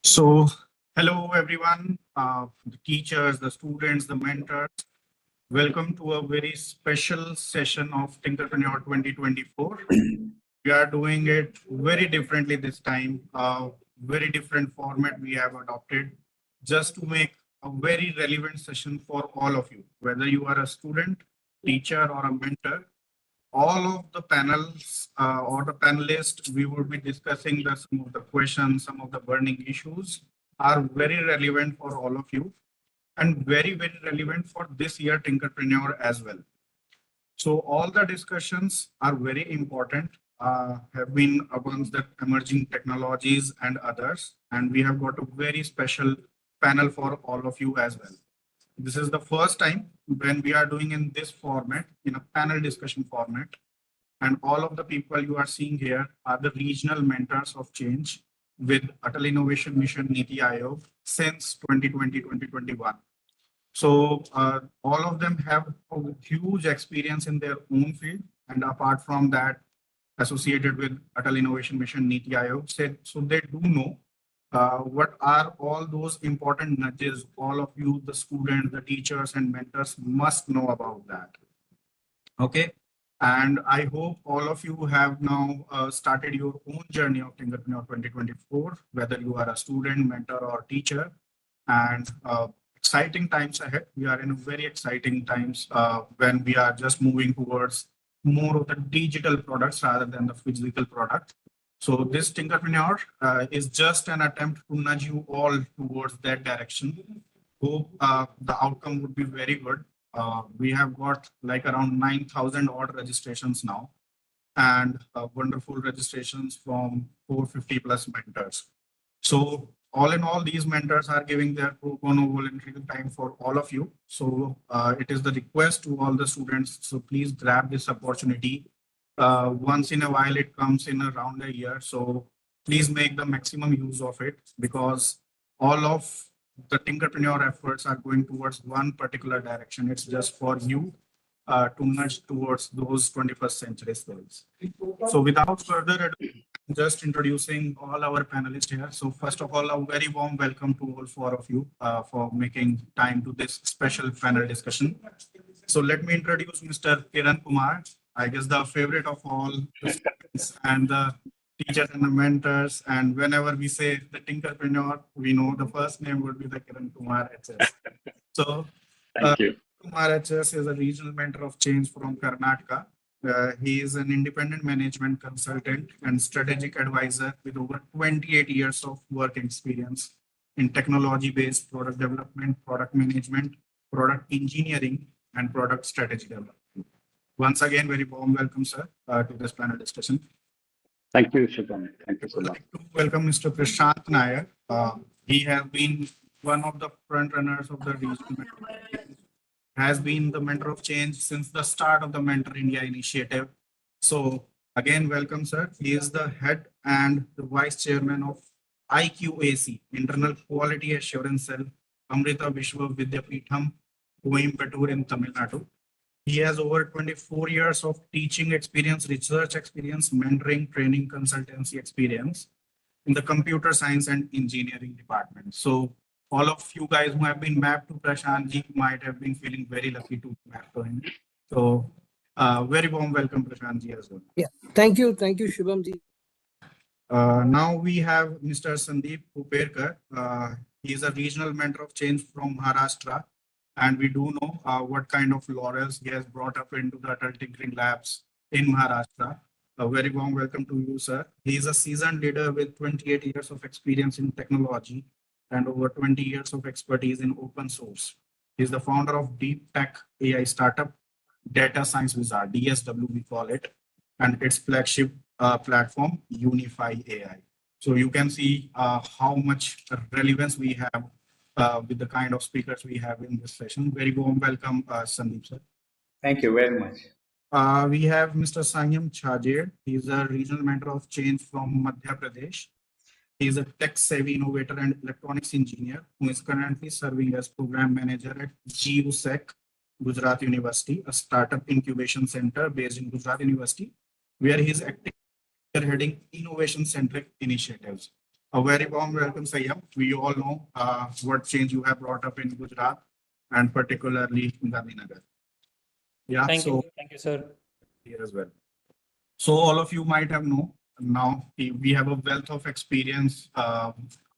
So, hello everyone, the teachers, the students, the mentors. Welcome to a very special session of Tinkerpreneur 2024. We are doing it very differently this time, very different format we have adopted just to make a very relevant session for all of you, whether you are a student, teacher, or a mentor. All of the panels or the panelists, we will be discussing some of the questions, some of the burning issues are very relevant for all of you and very, very relevant for this year Tinkerpreneur as well. So all the discussions are very important, have been amongst the emerging technologies and others. And we have got a very special panel for all of you as well. This is the first time when we are doing in this format, in a panel discussion format. And all of the people you are seeing here are the regional mentors of change with Atal Innovation Mission Niti Aayog since 2020-2021. So all of them have a huge experience in their own field. And apart from that, associated with Atal Innovation Mission Niti Aayog, so they do know what are all those important nudges all of you, the students, the teachers and mentors must know about that. Okay. And I hope all of you have now started your own journey of Tinkerpreneur 2024, whether you are a student, mentor, or teacher. And exciting times ahead. We are in very exciting times when we are just moving towards more of the digital products rather than the physical product. So this Tinkerpreneur is just an attempt to nudge you all towards that direction. Hope the outcome would be very good. We have got like around 9,000 odd registrations now and wonderful registrations from 450 plus mentors. So all in all, these mentors are giving their pro bono voluntary time for all of you. So it is the request to all the students. So please grab this opportunity. Once in a while, it comes in around a year. So please make the maximum use of it because all of the Tinkerpreneur efforts are going towards one particular direction. It's just for you to nudge towards those 21st century skills. So without further ado, just introducing all our panelists here. So first of all, a very warm welcome to all four of you for making time to this special panel discussion. So let me introduce Mr. Kiran Kumar, I guess the favorite of all the students and the teachers and the mentors. And whenever we say the Tinkerpreneur, we know the first name would be the Kiran Kumar HS. So Thank you. Kumar HS is a regional mentor of change from Karnataka. He is an independent management consultant and strategic advisor with over 28 years of work experience in technology-based product development, product management, product engineering, and product strategy development. Once again, very warm welcome, sir, to this panel discussion. Thank you, Shubham. Thank you so much. I'd like to welcome Mr. Prashant Nair. He has been one of the front runners of the regional has been the mentor of change since the start of the Mentor India initiative. So again, welcome, sir. He is the head and the vice chairman of IQAC, Internal Quality Assurance Cell, Amrita Vishwa Vidyapeetham, Coimbatore in Tamil Nadu. He has over 24 years of teaching experience, research experience, mentoring, training, consultancy experience in the computer science and engineering department. So all of you guys who have been mapped to Prashant ji might have been feeling very lucky to map to him. So very warm welcome, Prashant ji as well. Yeah, thank you, Shubham ji. Now we have Mr. Sandeep Uperkar. He is a regional mentor of change from Maharashtra. And we do know what kind of laurels he has brought up into the Atal Tinkering Labs in Maharashtra. A very warm welcome to you, sir. He is a seasoned leader with 28 years of experience in technology and over 20 years of expertise in open source. He is the founder of deep tech AI startup, Data Science Wizard, DSW we call it, and its flagship platform, Unify AI. So you can see how much relevance we have with the kind of speakers we have in this session. Very warm welcome, Sandeep, sir. Thank you very much. We have Mr. Sanyam Chajed. He is a regional mentor of change from Madhya Pradesh. He is a tech-savvy innovator and electronics engineer who is currently serving as program manager at GUSEC, Gujarat University, a startup incubation center based in Gujarat University, where he is acting we are heading innovation-centric initiatives. A very warm welcome, Sayam. We all know what change you have brought up in Gujarat and particularly in Gandhinagar. Yeah, so Thank you, sir. here as well. So all of you might have known now we have a wealth of experience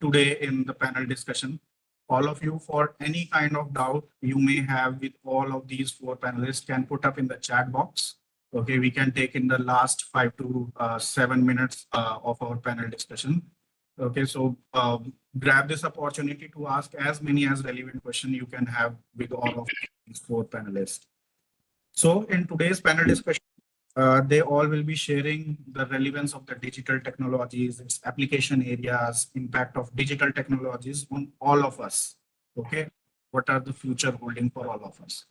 today in the panel discussion. All of you, for any kind of doubt you may have with all of these four panelists, can put up in the chat box. Okay, we can take in the last 5 to 7 minutes of our panel discussion. Okay, so grab this opportunity to ask as many as relevant questions you can have with all of these four panelists. So in today's panel discussion, they all will be sharing the relevance of the digital technologies, its application areas, impact of digital technologies on all of us. Okay, what are the future holding for all of us?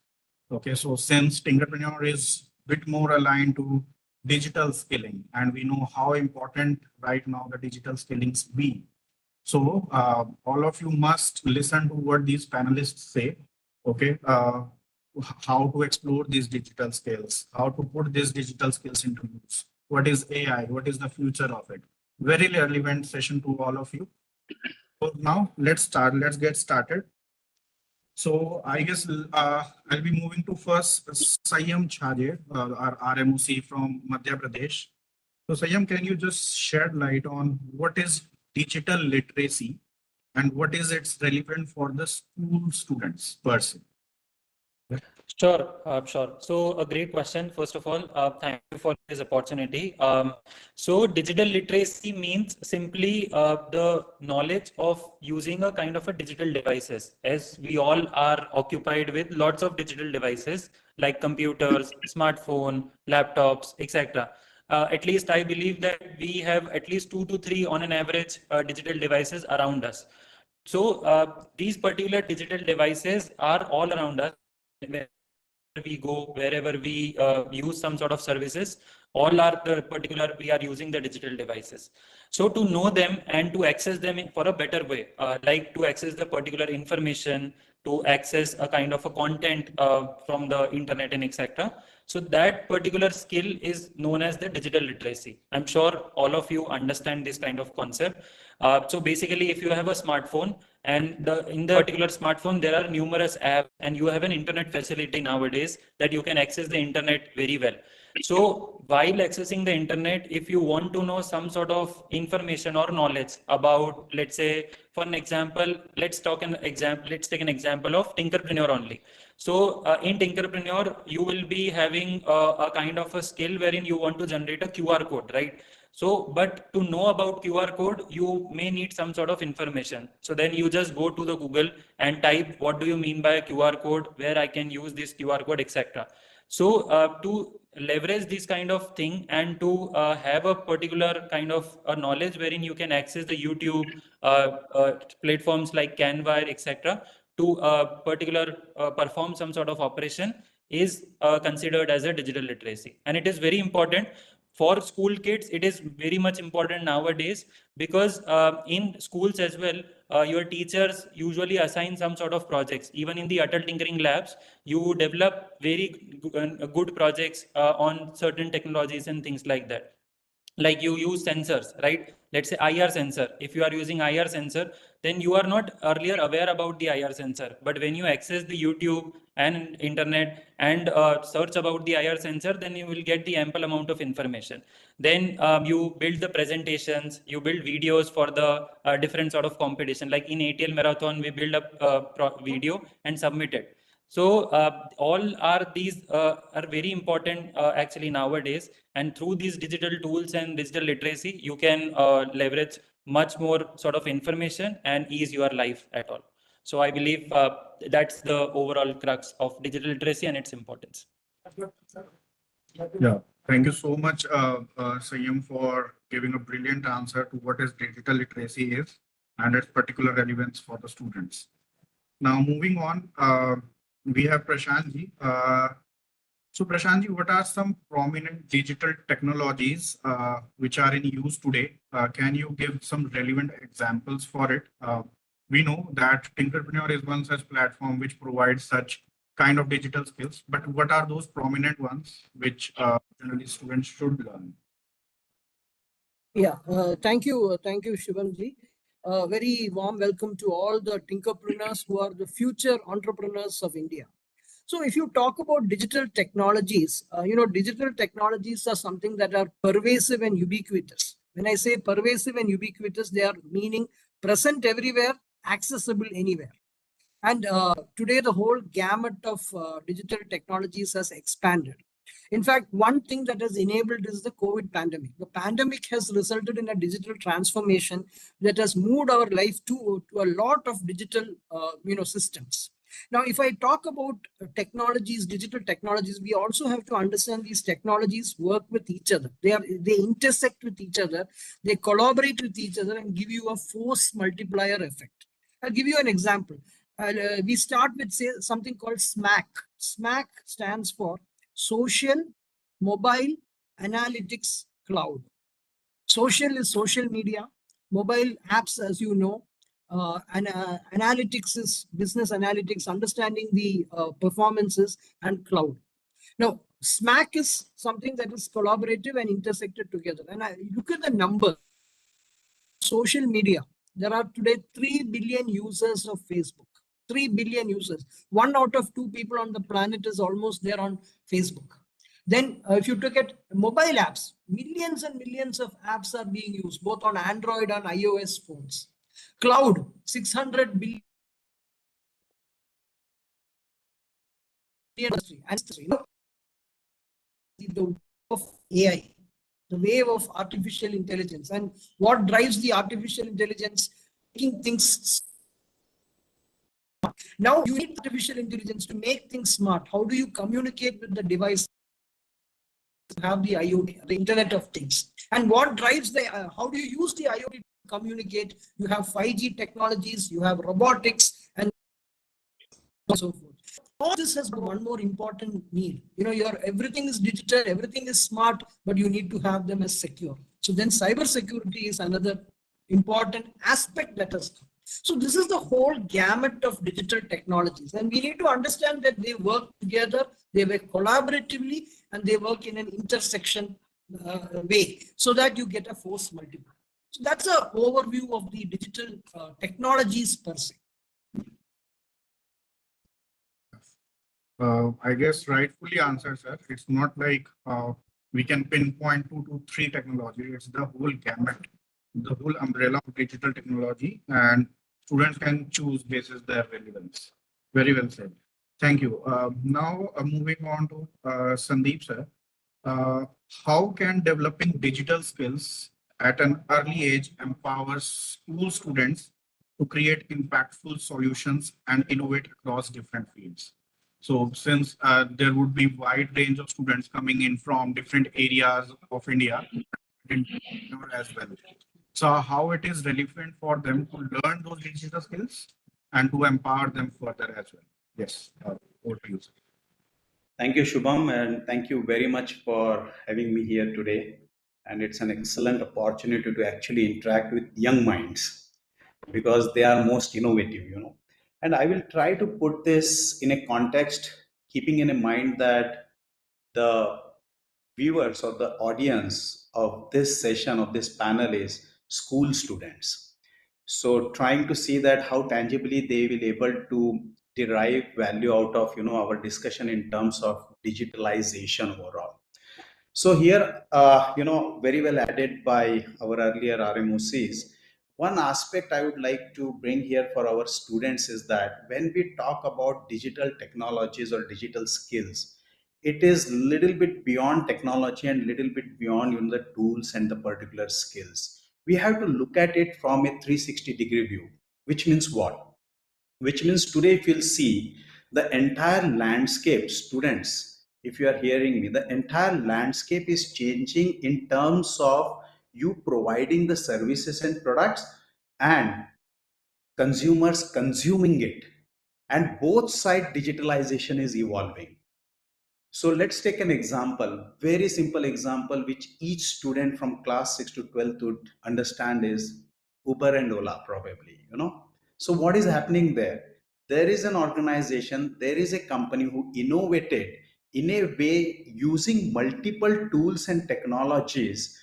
Okay, so since Tinkerpreneur is a bit more aligned to digital skilling, and we know how important right now the digital skillings be. So all of you must listen to what these panelists say. Okay, how to explore these digital skills, how to put these digital skills into use. What is AI? What is the future of it? Very relevant session to all of you. So now let's start. Let's get started. So I guess I'll be moving to first Sayam Chhaje, our RMOC from Madhya Pradesh. So Sayam, can you just shed light on what is digital literacy and what is its relevant for the school students per se? Sure. So a great question. First of all, thank you for this opportunity. So digital literacy means simply the knowledge of using a kind of a digital devices, as we all are occupied with lots of digital devices like computers, smartphone, laptops, etc. At least I believe that we have at least 2 to 3 on an average digital devices around us. So these particular digital devices are all around us. We go, wherever we use some sort of services, all are the particular, we are using the digital devices. So to know them and to access them for a better way, like to access the particular information, to access a kind of a content from the internet and etc. So that particular skill is known as the digital literacy. I'm sure all of you understand this kind of concept. So basically, if you have a smartphone and in the particular smartphone, there are numerous apps and you have an internet facility nowadays that you can access the internet very well. So while accessing the internet, if you want to know some sort of information or knowledge about, let's say, for an example, let's take an example of Tinkerpreneur only. So in Tinkerpreneur, you will be having a kind of a skill wherein you want to generate a QR code, right? So, but to know about QR code, you may need some sort of information. So then you just go to the Google and type, what do you mean by a QR code, where I can use this QR code, etc. So to leverage this kind of thing and to have a particular kind of knowledge wherein you can access the YouTube platforms like Canva, etc. to particular perform some sort of operation is considered as a digital literacy. And it is very important for school kids. It is very much important nowadays because in schools as well, your teachers usually assign some sort of projects. Even in the adult tinkering labs, you develop very good projects on certain technologies and things like that. Like you use sensors, right? Let's say IR sensor. If you are using IR sensor, then you are not earlier aware about the IR sensor. But when you access the YouTube and internet and search about the IR sensor, then you will get the ample amount of information. Then you build the presentations, you build videos for the different sort of competition. Like in ATL Marathon, we build a video and submit it. So all are these are very important actually nowadays. And through these digital tools and digital literacy, you can leverage much more sort of information and ease your life at all. So I believe that's the overall crux of digital literacy and its importance. Yeah, thank you so much, Sayam, for giving a brilliant answer to what is digital literacy is and its particular relevance for the students. Now, moving on, we have Prashantji. So Prashantji, what are some prominent digital technologies which are in use today? Can you give some relevant examples for it? We know that Tinkerpreneur is one such platform which provides such kind of digital skills, but what are those prominent ones which generally students should learn? Thank you, Shubhamji. Very warm welcome to all the Tinkerpreneurs who are the future entrepreneurs of India. So if you talk about digital technologies, digital technologies are something that are pervasive and ubiquitous. When I say pervasive and ubiquitous, they are meaning present everywhere, accessible anywhere. And today, the whole gamut of digital technologies has expanded. In fact, one thing that has enabled is the COVID pandemic. The pandemic has resulted in a digital transformation that has moved our life to a lot of digital, systems. Now, if I talk about technologies, digital technologies, we also have to understand these technologies work with each other. They intersect with each other. They collaborate with each other and give you a force multiplier effect. I'll give you an example. We start with something called SMAC. SMAC stands for Social Mobile Analytics Cloud. Social is social media, mobile apps, as you know, and analytics is business analytics, understanding the performances, and cloud. Now, SMAC is something that is collaborative and intersected together. And I look at the number. Social media, there are today 3 billion users of Facebook. 3 billion users. 1 out of 2 people on the planet is almost there on Facebook. Then if you look at mobile apps, millions and millions of apps are being used both on Android and iOS phones. Cloud, 600 billion. And the wave of AI, the wave of artificial intelligence. And what drives the artificial intelligence? Making things. Now you need artificial intelligence to make things smart. How do you communicate with the device? Have the IoT, the Internet of Things. And what drives how do you use the IoT to communicate? You have 5G technologies, you have robotics, and so forth. All this has one more important need. Everything is digital, everything is smart, but you need to have them as secure. So then cyber security is another important aspect that has come. So this is the whole gamut of digital technologies. And we need to understand that they work together, they work collaboratively, and they work in an intersection way so that you get a force multiplier. So that's an overview of the digital technologies per se. I guess rightfully answered, sir. It's not like we can pinpoint 2 to 3 technology. It's the whole gamut, the whole umbrella of digital technology, and students can choose basis their relevance. Very well said. Thank you. Now moving on to Sandeep, sir. How can developing digital skills at an early age empower school students to create impactful solutions and innovate across different fields? So since there would be wide range of students coming in from different areas of India as well. So how it is relevant for them to learn those digital skills and to empower them further as well? Yes, over to you, sir. Thank you, Shubham, and thank you very much for having me here today. And it's an excellent opportunity to actually interact with young minds because they are most innovative. And I will try to put this in a context, keeping in mind that the viewers or the audience of this session of this panel is school students. So trying to see that how tangibly they will able to derive value out of our discussion in terms of digitalization overall. So here, very well added by our earlier RMOCs. One aspect I would like to bring here for our students is that when we talk about digital technologies or digital skills, it is little bit beyond technology and little bit beyond the tools and the particular skills. We have to look at it from a 360-degree view, which means what? Which means today if you'll see the entire landscape, students, if you are hearing me, the entire landscape is changing in terms of you providing the services and products and consumers consuming it, and both side digitalization is evolving. So let's take an example, very simple example, which each student from class 6 to 12 would understand is Uber and Ola probably. So what is happening there? There is an organization, there is a company who innovated in a way using multiple tools and technologies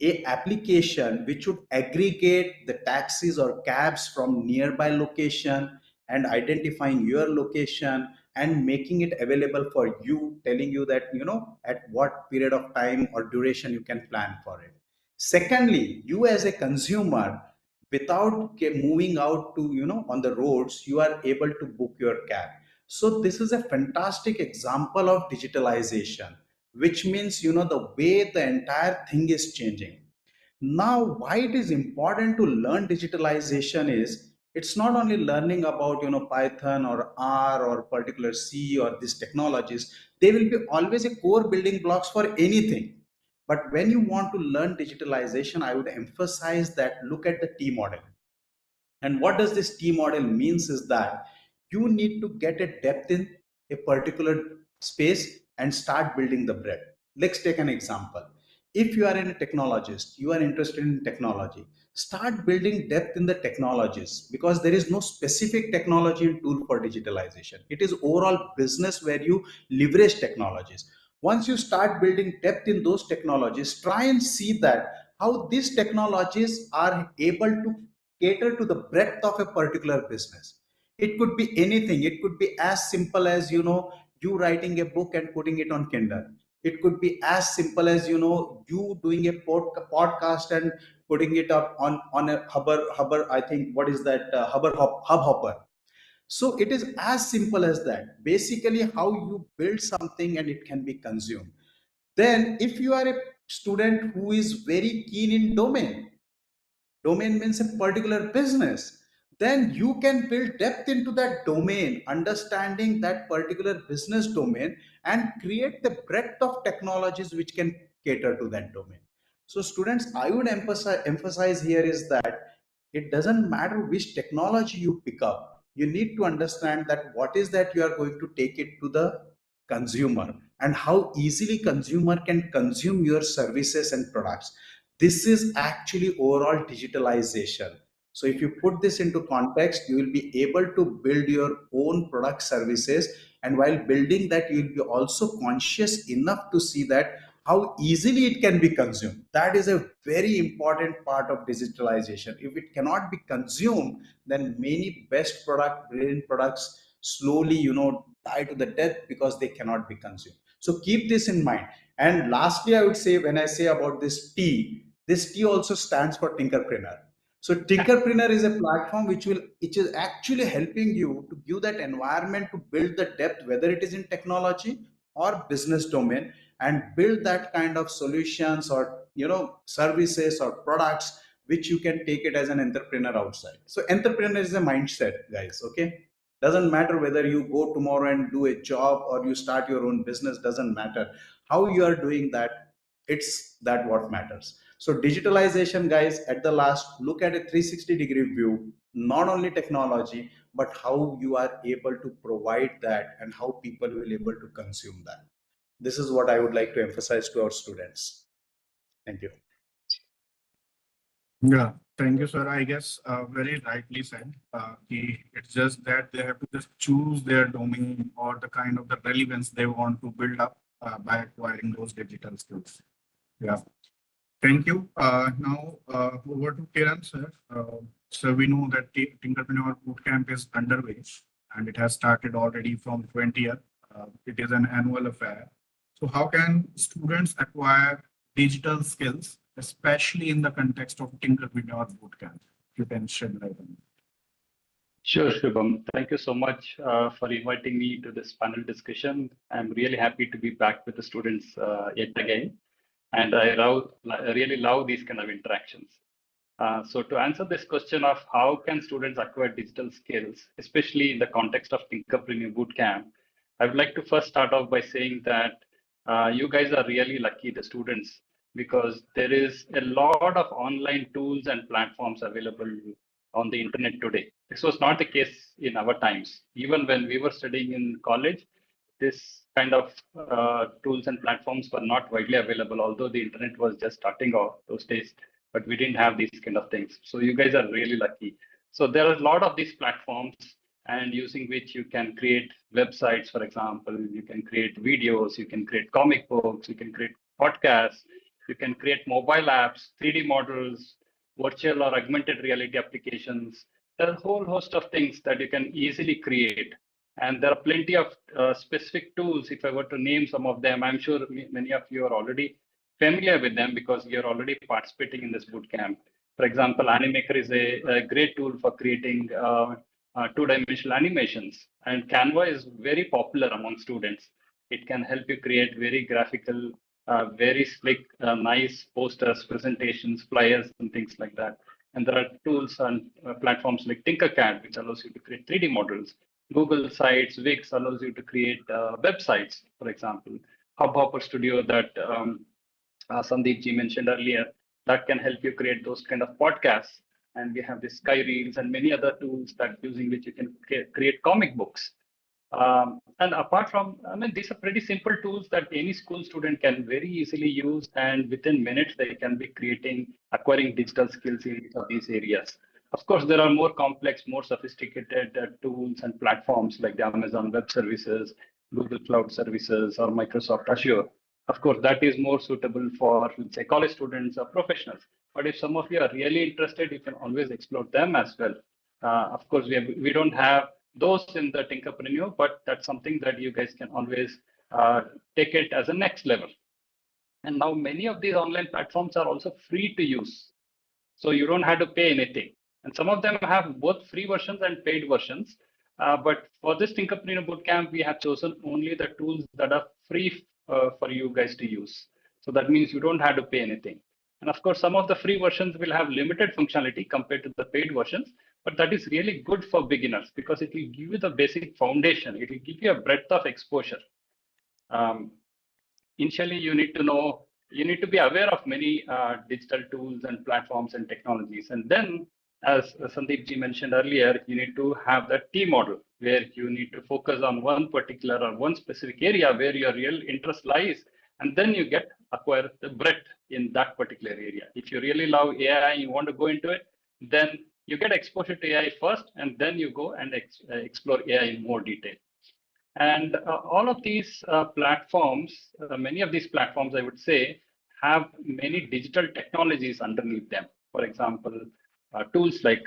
a application which would aggregate the taxis or cabs from nearby location and identifying your location and making it available for you, telling you that, at what period of time or duration you can plan for it. Secondly, you as a consumer, without moving out to, on the roads, you are able to book your cab. So this is a fantastic example of digitalization, which means, the way the entire thing is changing. Now, why it is important to learn digitalization is, it's not only learning about, Python or R or particular C or these technologies. They will be always a core building blocks for anything. But when you want to learn digitalization, I would emphasize that look at the T model. And what does this T model means is that you need to get a depth in a particular space and start building the breadth. Let's take an example. If you are a technologist, you are interested in technology, start building depth in the technologies, because there is no specific technology and tool for digitalization. It is overall business where you leverage technologies. Once you start building depth in those technologies, try and see that how these technologies are able to cater to the breadth of a particular business. It could be anything. It could be as simple as, you writing a book and putting it on Kindle. It could be as simple as, you doing a podcast and putting it up on a hubber. I think, what is that, hubhopper. So it is as simple as that. Basically, how you build something and it can be consumed. Then if you are a student who is very keen in domain means a particular business, then you can build depth into that domain, understanding that particular business domain, and create the breadth of technologies which can cater to that domain. So students, I would emphasize here is that it doesn't matter which technology you pick up, you need to understand that what is that you are going to take it to the consumer, and how easily consumer can consume your services and products. This is actually overall digitalization. So if you put this into context, you will be able to build your own product services, and while building that, you will be also conscious enough to see that how easily it can be consumed. That is a very important part of digitalization. If it cannot be consumed, then many best brilliant products slowly, die to the death because they cannot be consumed. So keep this in mind. And lastly, I would say, when I say about this T also stands for Tinkerpreneur. So Tinkerpreneur is a platform which is actually helping you to give that environment to build the depth, whether it is in technology or business domain, and build that kind of solutions or, services or products which you can take it as an entrepreneur outside. So entrepreneur is a mindset, guys. Okay, doesn't matter whether you go tomorrow and do a job or you start your own business, doesn't matter how you are doing that. It's that what matters. So digitalization, guys, at the last, look at a 360-degree view, not only technology, but how you are able to provide that and how people will able to consume that. This is what I would like to emphasize to our students. Thank you. Yeah, thank you, sir. I guess very rightly said. It's just that they have to just choose their domain or the kind of the relevance they want to build up by acquiring those digital skills. Yeah, thank you. Now over to Kiran, sir. So we know that Tinkerpreneur Bootcamp is underway and it has started already from 20th. It is an annual affair. So how can students acquire digital skills, especially in the context of Tinkerpreneur Bootcamp? You can shed light on it. Sure, Shubham. Thank you so much for inviting me to this panel discussion. I'm really happy to be back with the students yet again. And I really love these kind of interactions. So to answer this question of how can students acquire digital skills, especially in the context of Tinkerpreneur Bootcamp, I would like to first start off by saying that you guys are really lucky, the students, because there is a lot of online tools and platforms available on the internet today. This was not the case in our times. Even when we were studying in college, this kind of tools and platforms were not widely available, although the internet was just starting off those days, but we didn't have these kind of things. So you guys are really lucky. So there are a lot of these platforms, and using which you can create websites, for example, you can create videos, you can create comic books, you can create podcasts, You can create mobile apps, 3D models, virtual or augmented reality applications. There are a whole host of things that you can easily create. And there are plenty of specific tools. If I were to name some of them, I'm sure many of you are already familiar with them because you're already participating in this bootcamp. For example, Animaker is a great tool for creating two-dimensional animations. And Canva is very popular among students. It can help you create very graphical, very slick, nice posters, presentations, flyers, and things like that. And there are tools and platforms like Tinkercad, which allows you to create 3D models. Google Sites, Wix allows you to create websites, for example. Hubhopper Studio that Sandeep ji mentioned earlier, that can help you create those kind of podcasts. And we have the Sky Reels and many other tools that using which you can create comic books. And apart from, I mean, these are pretty simple tools that any school student can very easily use, and within minutes they can be acquiring digital skills in each of these areas. Of course, there are more complex, more sophisticated tools and platforms like the Amazon Web Services, Google Cloud Services, or Microsoft Azure. Of course, that is more suitable for, let's say, college students or professionals. But if some of you are really interested, you can always explore them as well. Of course, we don't have those in the Tinkerpreneur, but that's something that you guys can always take it as a next level. And now many of these online platforms are also free to use. So you don't have to pay anything. And some of them have both free versions and paid versions. But for this Tinkerpreneur Bootcamp, we have chosen only the tools that are free for you guys to use. So that means you don't have to pay anything. And of course, some of the free versions will have limited functionality compared to the paid versions, but that is really good for beginners because it will give you the basic foundation. It will give you a breadth of exposure. Initially, you need to be aware of many digital tools and platforms and technologies. And then, as Sandeep ji mentioned earlier, you need to have the T model where you need to focus on one particular or one specific area where your real interest lies. And then you acquire the breadth in that particular area. If you really love AI and you want to go into it, then you get exposure to AI first, and then you go and explore AI in more detail. And all of these platforms, many of these platforms, I would say, have many digital technologies underneath them. For example, tools like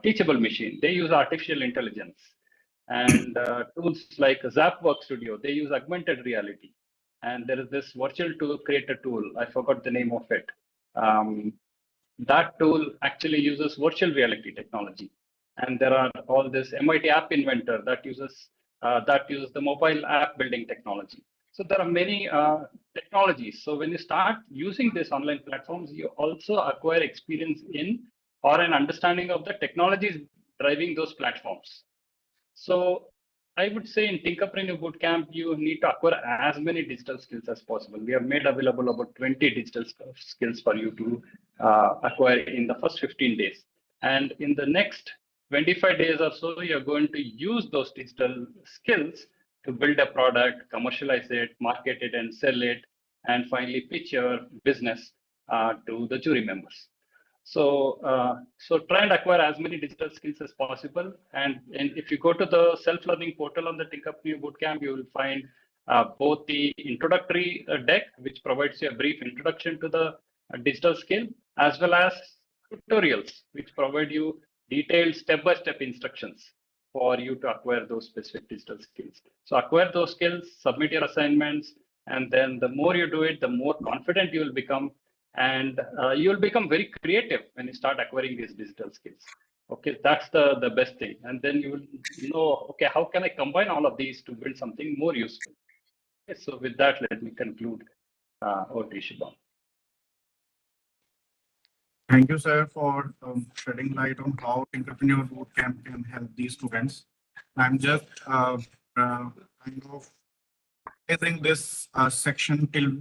Teachable Machine, they use artificial intelligence. And tools like Zapwork Studio, they use augmented reality. And there is this virtual tool creator tool, I forgot the name of it. That tool actually uses virtual reality technology. And there are all this MIT App Inventor that uses the mobile app building technology. So there are many technologies. So when you start using these online platforms, you also acquire experience in or an understanding of the technologies driving those platforms. So I would say in Tinkerpreneur Bootcamp, you need to acquire as many digital skills as possible. We have made available about 20 digital skills for you to acquire in the first 15 days. And in the next 25 days or so, you're going to use those digital skills to build a product, commercialize it, market it, and sell it, and finally pitch your business to the jury members. So, so try and acquire as many digital skills as possible. And if you go to the self-learning portal on the Tinkerpreneur Bootcamp, you will find both the introductory deck, which provides you a brief introduction to the digital skill, as well as tutorials, which provide you detailed step-by-step instructions for you to acquire those specific digital skills. So acquire those skills, submit your assignments, and then the more you do it, the more confident you will become. And you'll become very creative when you start acquiring these digital skills. Okay, that's the best thing. And then you will know, okay, how can I combine all of these to build something more useful? Okay, so with that, let me conclude. Over to Shubham. Thank you, sir, for shedding light on how Tinkerpreneur Bootcamp can help these students. I'm just kind of raising this section till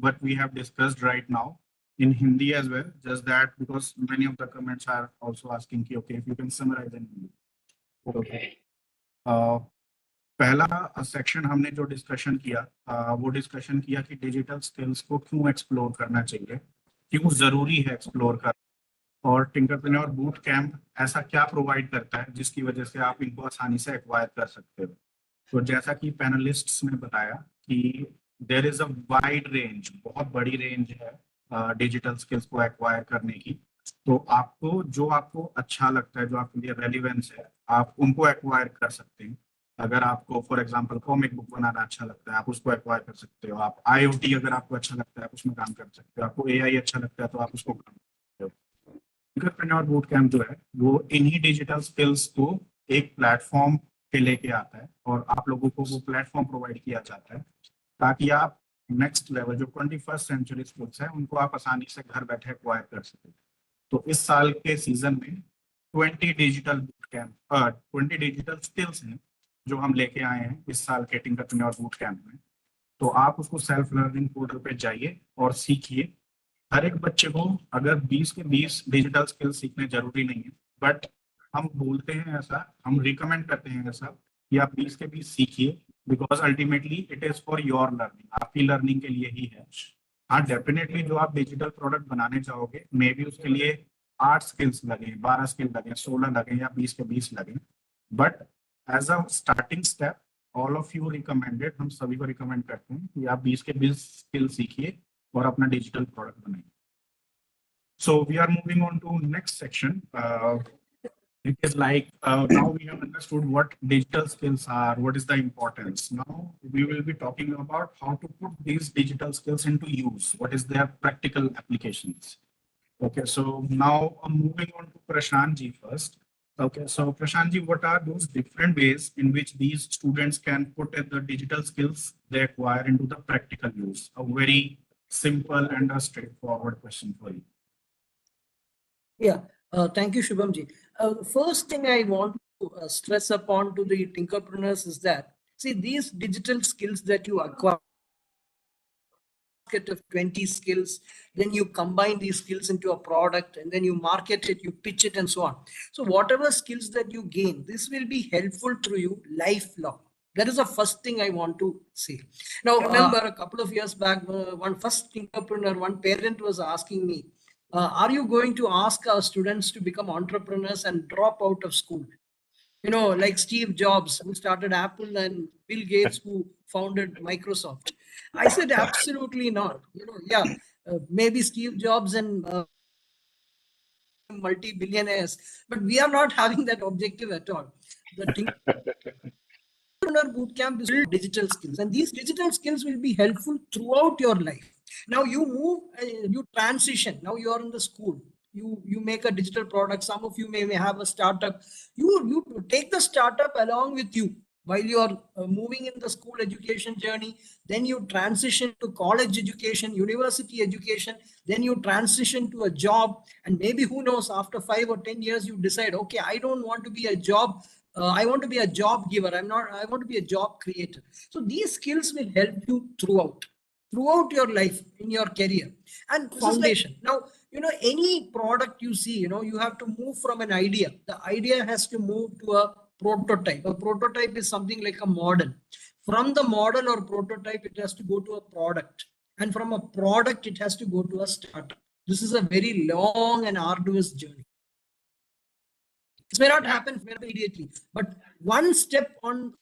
what we have discussed right now in Hindi as well, just that because many of the comments are also asking, okay, if you can summarize in Hindi. Okay. पहला section हमने जो discussion किया वो discussion किया कि digital skills को क्यों explore करना चाहिए, क्यों जरूरी है एक्सप्लोर करना, और टिंकरप्रेन्योर बूट कैंप ऐसा क्या प्रोवाइड करता है जिसकी वजह से आप इनको आसानी से एक्वायर कर सकते हो. तो जैसा कि पैनलिस्ट्स ने बताया कि there is a wide range, बहुत बड़ी रेंज है डिजिटल स्किल्स को एक्वायर करने की। तो आपको जो आपको अच्छा लगता है, जो आपके लिए रेलिवेंस है, आप उनको एक्वायर कर सकते हैं। अगर आपको फॉर एग्जांपल कॉमिक बुक बनाना अच्छा लगता है, आप उसको एक्वायर कर सकते हो। आप IoT अगर आपको अच्छा लगता है, आप उसमें काम कर सकते हो। आपको AI अच्छा लगता है, तो आप उसको काम कर सकते हो। एंटरप्रेन्योर बूट कैंप जो है वो इन्हीं डिजिटल स्किल्स को एक प्लेटफॉर्म पे लेके आता है, और आप लोगों को वो प्लेटफॉर्म प्रोवाइड किया जाता है ताकि आप नेक्स्ट लेवल जो 21st सेंचुरी स्किल्स है उनको आप आसानी से घर बैठे एक्वायर कर सकें। तो इस साल के सीजन में 20 डिजिटल स्किल्स हैं जो हम लेके आए हैं इस साल के टिंकरप्रेन्योर बूट कैंप में। तो आप उसको सेल्फ लर्निंग पोर्टल पे जाइए और सीखिए। हर एक बच्चे को अगर 20 के 20 डिजिटल स्किल सीखने जरूरी नहीं है, बट हम बोलते हैं ऐसा, हम रिकमेंड करते हैं ऐसा कि आप 20 के 20 सीखिए, because ultimately it is for your learning, आपकी लर्निंग के लिए ही है। हाँ, डेफिनेटली जो आप डिजिटल प्रोडक्ट बनाने चाहोगे, मे बी उसके लिए 8 स्किल्स लगे, 12 स्किल लगे, 16 लगे या 20 के 20 लगे, but as a starting step all of you recommended, हम सभी को रिकमेंड करते हैं कि आप 20 के 20 स्किल सीखिए और अपना डिजिटल प्रोडक्ट बनाइए। So we are moving on to next section. It is like now we have understood what digital skills are, what is the importance. Now we will be talking about how to put these digital skills into use. What is their practical applications? Okay, so now moving on to Prashant ji first. Okay, so Prashant ji, what are those different ways in which these students can put the digital skills they acquire into the practical use? A very simple and a straightforward question for you. Yeah, thank you, Shubhamji. First thing I want to stress upon to the Tinkerpreneurs is that, see, these digital skills that you acquire, of 20 skills, then you combine these skills into a product, and then you market it, you pitch it, and so on. So whatever skills that you gain, this will be helpful to you lifelong. That is the first thing I want to say. Now, remember a couple of years back, one first Tinkerpreneur, one parent was asking me, are you going to ask our students to become entrepreneurs and drop out of school? You know, like Steve Jobs, who started Apple, and Bill Gates, who founded Microsoft. I said, absolutely not. You know, yeah, maybe Steve Jobs and multi-billionaires, but we are not having that objective at all. The Tinkerpreneur Bootcamp is digital skills, and these digital skills will be helpful throughout your life. Now you move, you transition. Now you are in the school. You make a digital product. Some of you may have a startup. You take the startup along with you while you are moving in the school education journey. Then you transition to college education, university education. Then you transition to a job, and maybe who knows, after 5 or 10 years, you decide, okay, I don't want to be a job. I want to be a job giver. I want to be a job creator. So these skills will help you throughout your life, in your career. And foundation. Now, you know, any product you see, you know, you have to move from an idea. The idea has to move to a prototype. A prototype is something like a model. From the model or prototype, it has to go to a product. And from a product, it has to go to a startup. This is a very long and arduous journey. This may not happen immediately, but one step on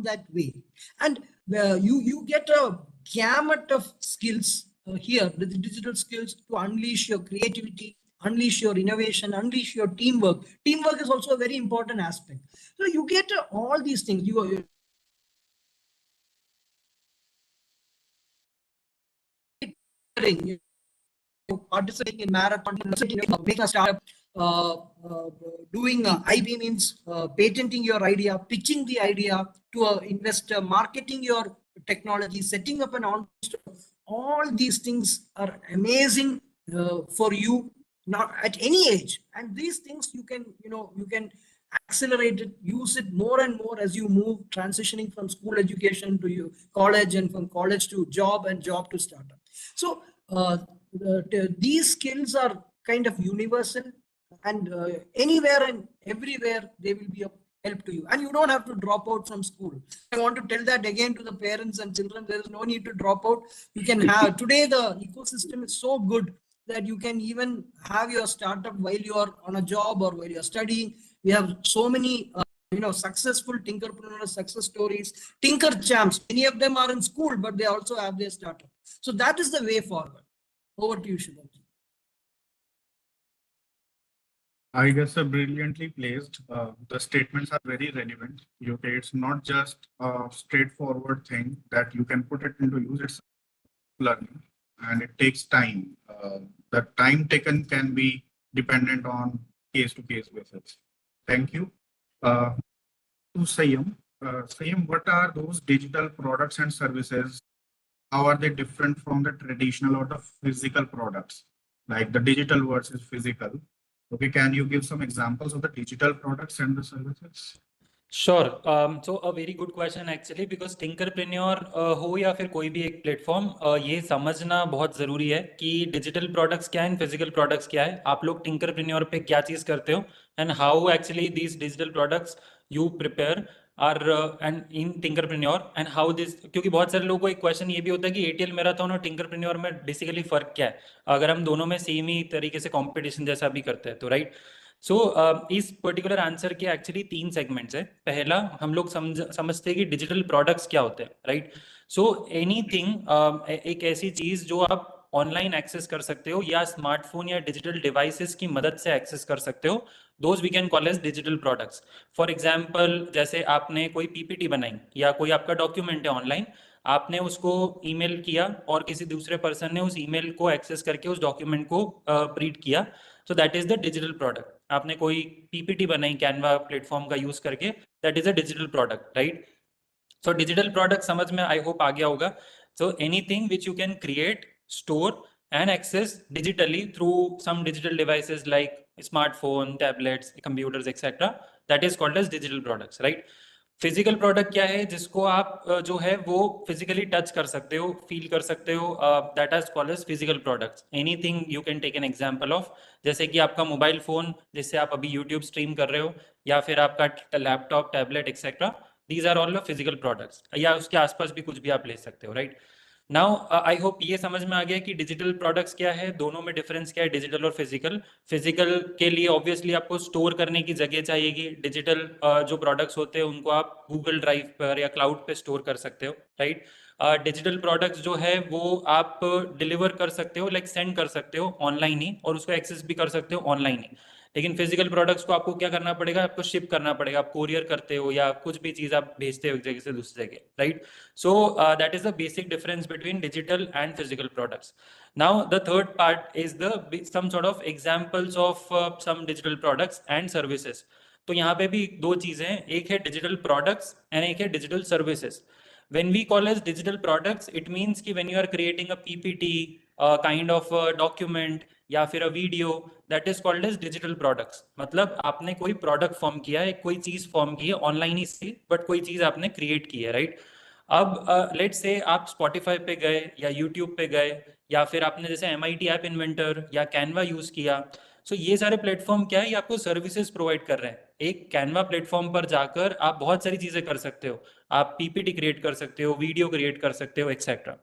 that way. And you get a gamut of skills here, the digital skills, to unleash your creativity, unleash your innovation, unleash your teamwork. Teamwork is also a very important aspect. So you get all these things. You participating in marathon, making a startup, doing IP means patenting your idea, pitching the idea to an investor, marketing your technology, setting up an online store. All these things are amazing for you, not at any age. And these things you can accelerate it, use it more and more as you move, transitioning from school education to your college, and from college to job, and job to startup. So these skills are kind of universal, and anywhere and everywhere they will be of help to you, and you don't have to drop out from school. I want to tell that again to the parents and children. There is no need to drop out. You can have, today the ecosystem is so good that you can even have your startup while you are on a job or while you're studying. We have so many successful Tinkerpreneur success stories, Tinker champs. Many of them are in school, but they also have their startup. So that is the way forward. Over to you, Shubham. I guess brilliantly placed. The statements are very relevant. Okay, it's not just a straightforward thing that you can put it into use. It's learning, and it takes time. The time taken can be dependent on case-to-case basis. Thank you. To Sayam, Sayam, what are those digital products and services? How are they different from the traditional or the physical products, like the digital versus physical? Okay, can you give some examples of the digital products and the services? Sure. So a very good question actually, because Tinkerpreneur हो या फिर कोई भी एक platform, ये समझना बहुत ज़रूरी है कि डिजिटल प्रोडक्ट्स क्या है, फिजिकल प्रोडक्ट्स क्या है, आप लोग Tinkerpreneur पे क्या चीज़ करते हो, and how actually these digital products you prepare are and in Tinkerpreneur and how this, क्योंकि बहुत सारे लोगों को एक क्वेश्चन ये भी होता है कि ATL मैराथन और Tinkerpreneur में बेसिकली फ़र्क क्या है, अगर हम दोनों में सेम ही तरीके से कॉम्पिटिशन जैसा भी करते हैं तो, राइट। सो इस पर्टिकुलर आंसर के एक्चुअली 3 सेगमेंट्स है। पहला, हम लोग समझते हैं कि डिजिटल प्रोडक्ट्स क्या होते हैं, राइट। सो एनीथिंग, एक ऐसी चीज जो आप ऑनलाइन एक्सेस कर सकते हो या स्मार्टफोन या डिजिटल डिवाइसेस की मदद से एक्सेस कर सकते हो, those we can call as digital products. For example, जैसे आपने कोई पीपीटी बनाई या कोई आपका डॉक्यूमेंट है ऑनलाइन, आपने उसको ईमेल किया और किसी दूसरे पर्सन ने उस ईमेल को एक्सेस करके उस डॉक्यूमेंट को रीड किया, so that is the digital product. आपने कोई पीपीटी बनाई कैनवा प्लेटफॉर्म का यूज करके, that is a digital product, right. So digital product समझ में आई होप आ गया होगा। So anything which you can create, store and access digitally through some digital devices like smartphone, tablets, computers, etc. That is called as digital products, right? Physical product क्या है, जिसको आप जो है वो फिजिकली टच कर सकते हो, फील कर सकते हो, that is called as physical products. Anything you can take an example of, जैसे कि आपका मोबाइल फोन जिससे आप अभी यूट्यूब स्ट्रीम कर रहे हो, या फिर आपका laptop, tablet, etcetera, these are all physical products, या उसके आसपास भी कुछ भी आप ले सकते हो, राइट। नाउ आई होप ये समझ में आ गया कि डिजिटल प्रोडक्ट्स क्या है, दोनों में डिफरेंस क्या है, डिजिटल और फिजिकल। फिजिकल के लिए ऑब्वियसली आपको स्टोर करने की जगह चाहिएगी। डिजिटल जो प्रोडक्ट्स होते हैं उनको आप गूगल ड्राइव पर या क्लाउड पे स्टोर कर सकते हो, राइट। डिजिटल प्रोडक्ट्स जो है वो आप डिलीवर कर सकते हो, लाइक सेंड कर सकते हो ऑनलाइन ही, और उसको एक्सेस भी कर सकते हो ऑनलाइन ही। लेकिन फिजिकल प्रोडक्ट्स को आपको क्या करना पड़ेगा, आपको शिप करना पड़ेगा, आप कोरियर करते हो या कुछ भी चीज आप भेजते हो एक जगह से दूसरी जगह, right. So that is the basic difference between digital and physical products. Now the third part is some sort of examples of some digital products and services. तो यहाँ पे भी दो चीजें हैं, एक है digital products and एक है digital services. When we call as digital products, it means कि when you are creating a PPT, kind of a document या फिर a video, that is called as digital products. मतलब आपने कोई product form किया है, कोई चीज फॉर्म की है ऑनलाइन ही से, बट कोई चीज आपने क्रिएट की है, राइट। अब लेट्स से आप स्पॉटिफाई पे गए या यूट्यूब पे गए, या फिर आपने जैसे MIT ऐप इन्वेंटर या कैनवा यूज किया। सो ये सारे प्लेटफॉर्म क्या है, ये आपको सर्विसेज प्रोवाइड कर रहे हैं। एक कैनवा प्लेटफॉर्म पर जाकर आप बहुत सारी चीजें कर सकते हो, आप पीपीटी क्रिएट कर सकते हो, वीडियो क्रिएट कर सकते हो, एक्सेट्रा।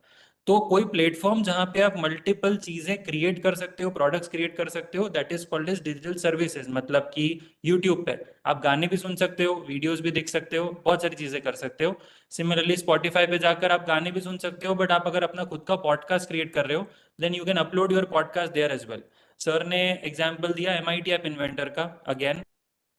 तो कोई प्लेटफॉर्म जहां पे आप मल्टीपल चीजें क्रिएट कर सकते हो, प्रोडक्ट्स क्रिएट कर सकते हो, that is called as digital services. मतलब कि यूट्यूब पे आप गाने भी सुन सकते हो, वीडियोस भी देख सकते हो, बहुत सारी चीजें कर सकते हो। सिमिलरली स्पॉटिफाई पे जाकर आप गाने भी सुन सकते हो, बट आप अगर अपना खुद का पॉडकास्ट क्रिएट कर रहे हो, then you can upload your podcast there as well. Sir ने एग्जाम्पल दिया MIT ऐप इन्वेंटर का, अगेन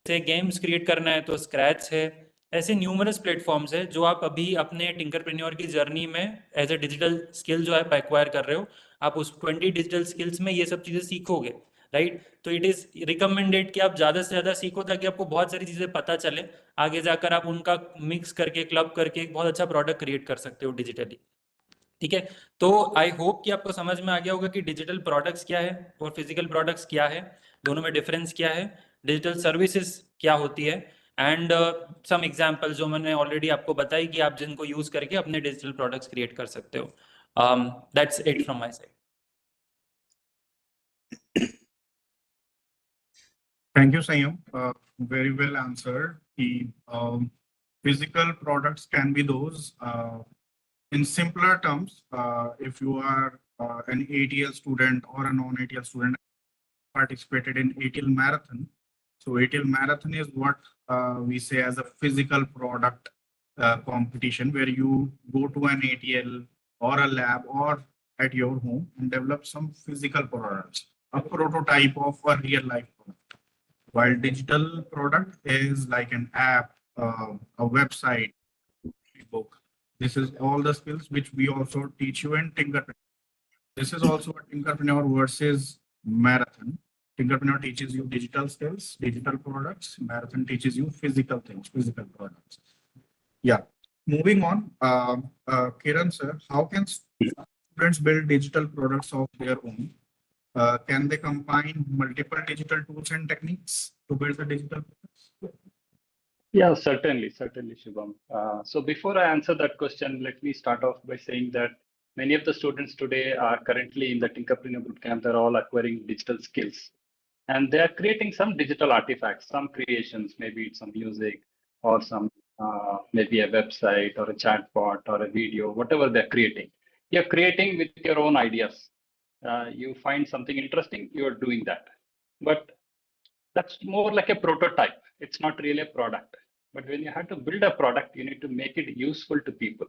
से गेम्स क्रिएट करना है तो स्क्रैच है। ऐसे न्यूमरस प्लेटफॉर्म्स है जो आप अभी अपने टिंकरप्रेन्योर की जर्नी में एज ए डिजिटल स्किल जो आप एक्वायर कर रहे हो, आप उस 20 डिजिटल स्किल्स में ये सब चीजें सीखोगे, राइट। तो इट इज रिकमेंडेड कि आप ज्यादा से ज्यादा सीखो, ताकि आपको बहुत सारी चीजें पता चले, आगे जाकर आप उनका मिक्स करके, क्लब करके एक बहुत अच्छा प्रोडक्ट क्रिएट कर सकते हो डिजिटली, ठीक है। तो आई होप कि आपको समझ में आ गया होगा कि डिजिटल प्रोडक्ट्स क्या है और फिजिकल प्रोडक्ट्स क्या है, दोनों में डिफरेंस क्या है, डिजिटल सर्विसेज क्या होती है, एंड सम एग्जांपल जो मैंने ऑलरेडी आपको बताई कि आप जिनको यूज करके अपने डिजिटल प्रोडक्ट्स क्रिएट कर सकते हो। That's it from my side. Thank you, Sayam. Very well answered. The physical products can be those. In simpler terms, if you are an ATL student or a non-ATL student participated in ATL marathon, so ATL marathon is what we say as a physical product competition, where you go to an ATL or a lab or at your home and develop some physical products, a prototype of a real life product. While digital product is like an app, a website, book. This is all the skills which we also teach you in Tinkerpreneur. This is also a Tinkerpreneur versus Marathon. Tinkerpreneur teaches you digital skills, digital products. Marathon teaches you physical things, physical products. Yeah. Moving on, Kiran sir, how can students build digital products of their own? Can they combine multiple digital tools and techniques to build the digital products? Yeah, certainly, Shubham. So before I answer that question, let me start off by saying that many of the students today are currently in the Tinkerpreneur Bootcamp. They're all acquiring digital skills, and they are creating some digital artifacts, some creations. Maybe it's some music or some maybe a website or a chatbot or a video, whatever they're creating. You're creating with your own ideas. You find something interesting, you're doing that. But that's more like a prototype. It's not really a product. But when you have to build a product, you need to make it useful to people.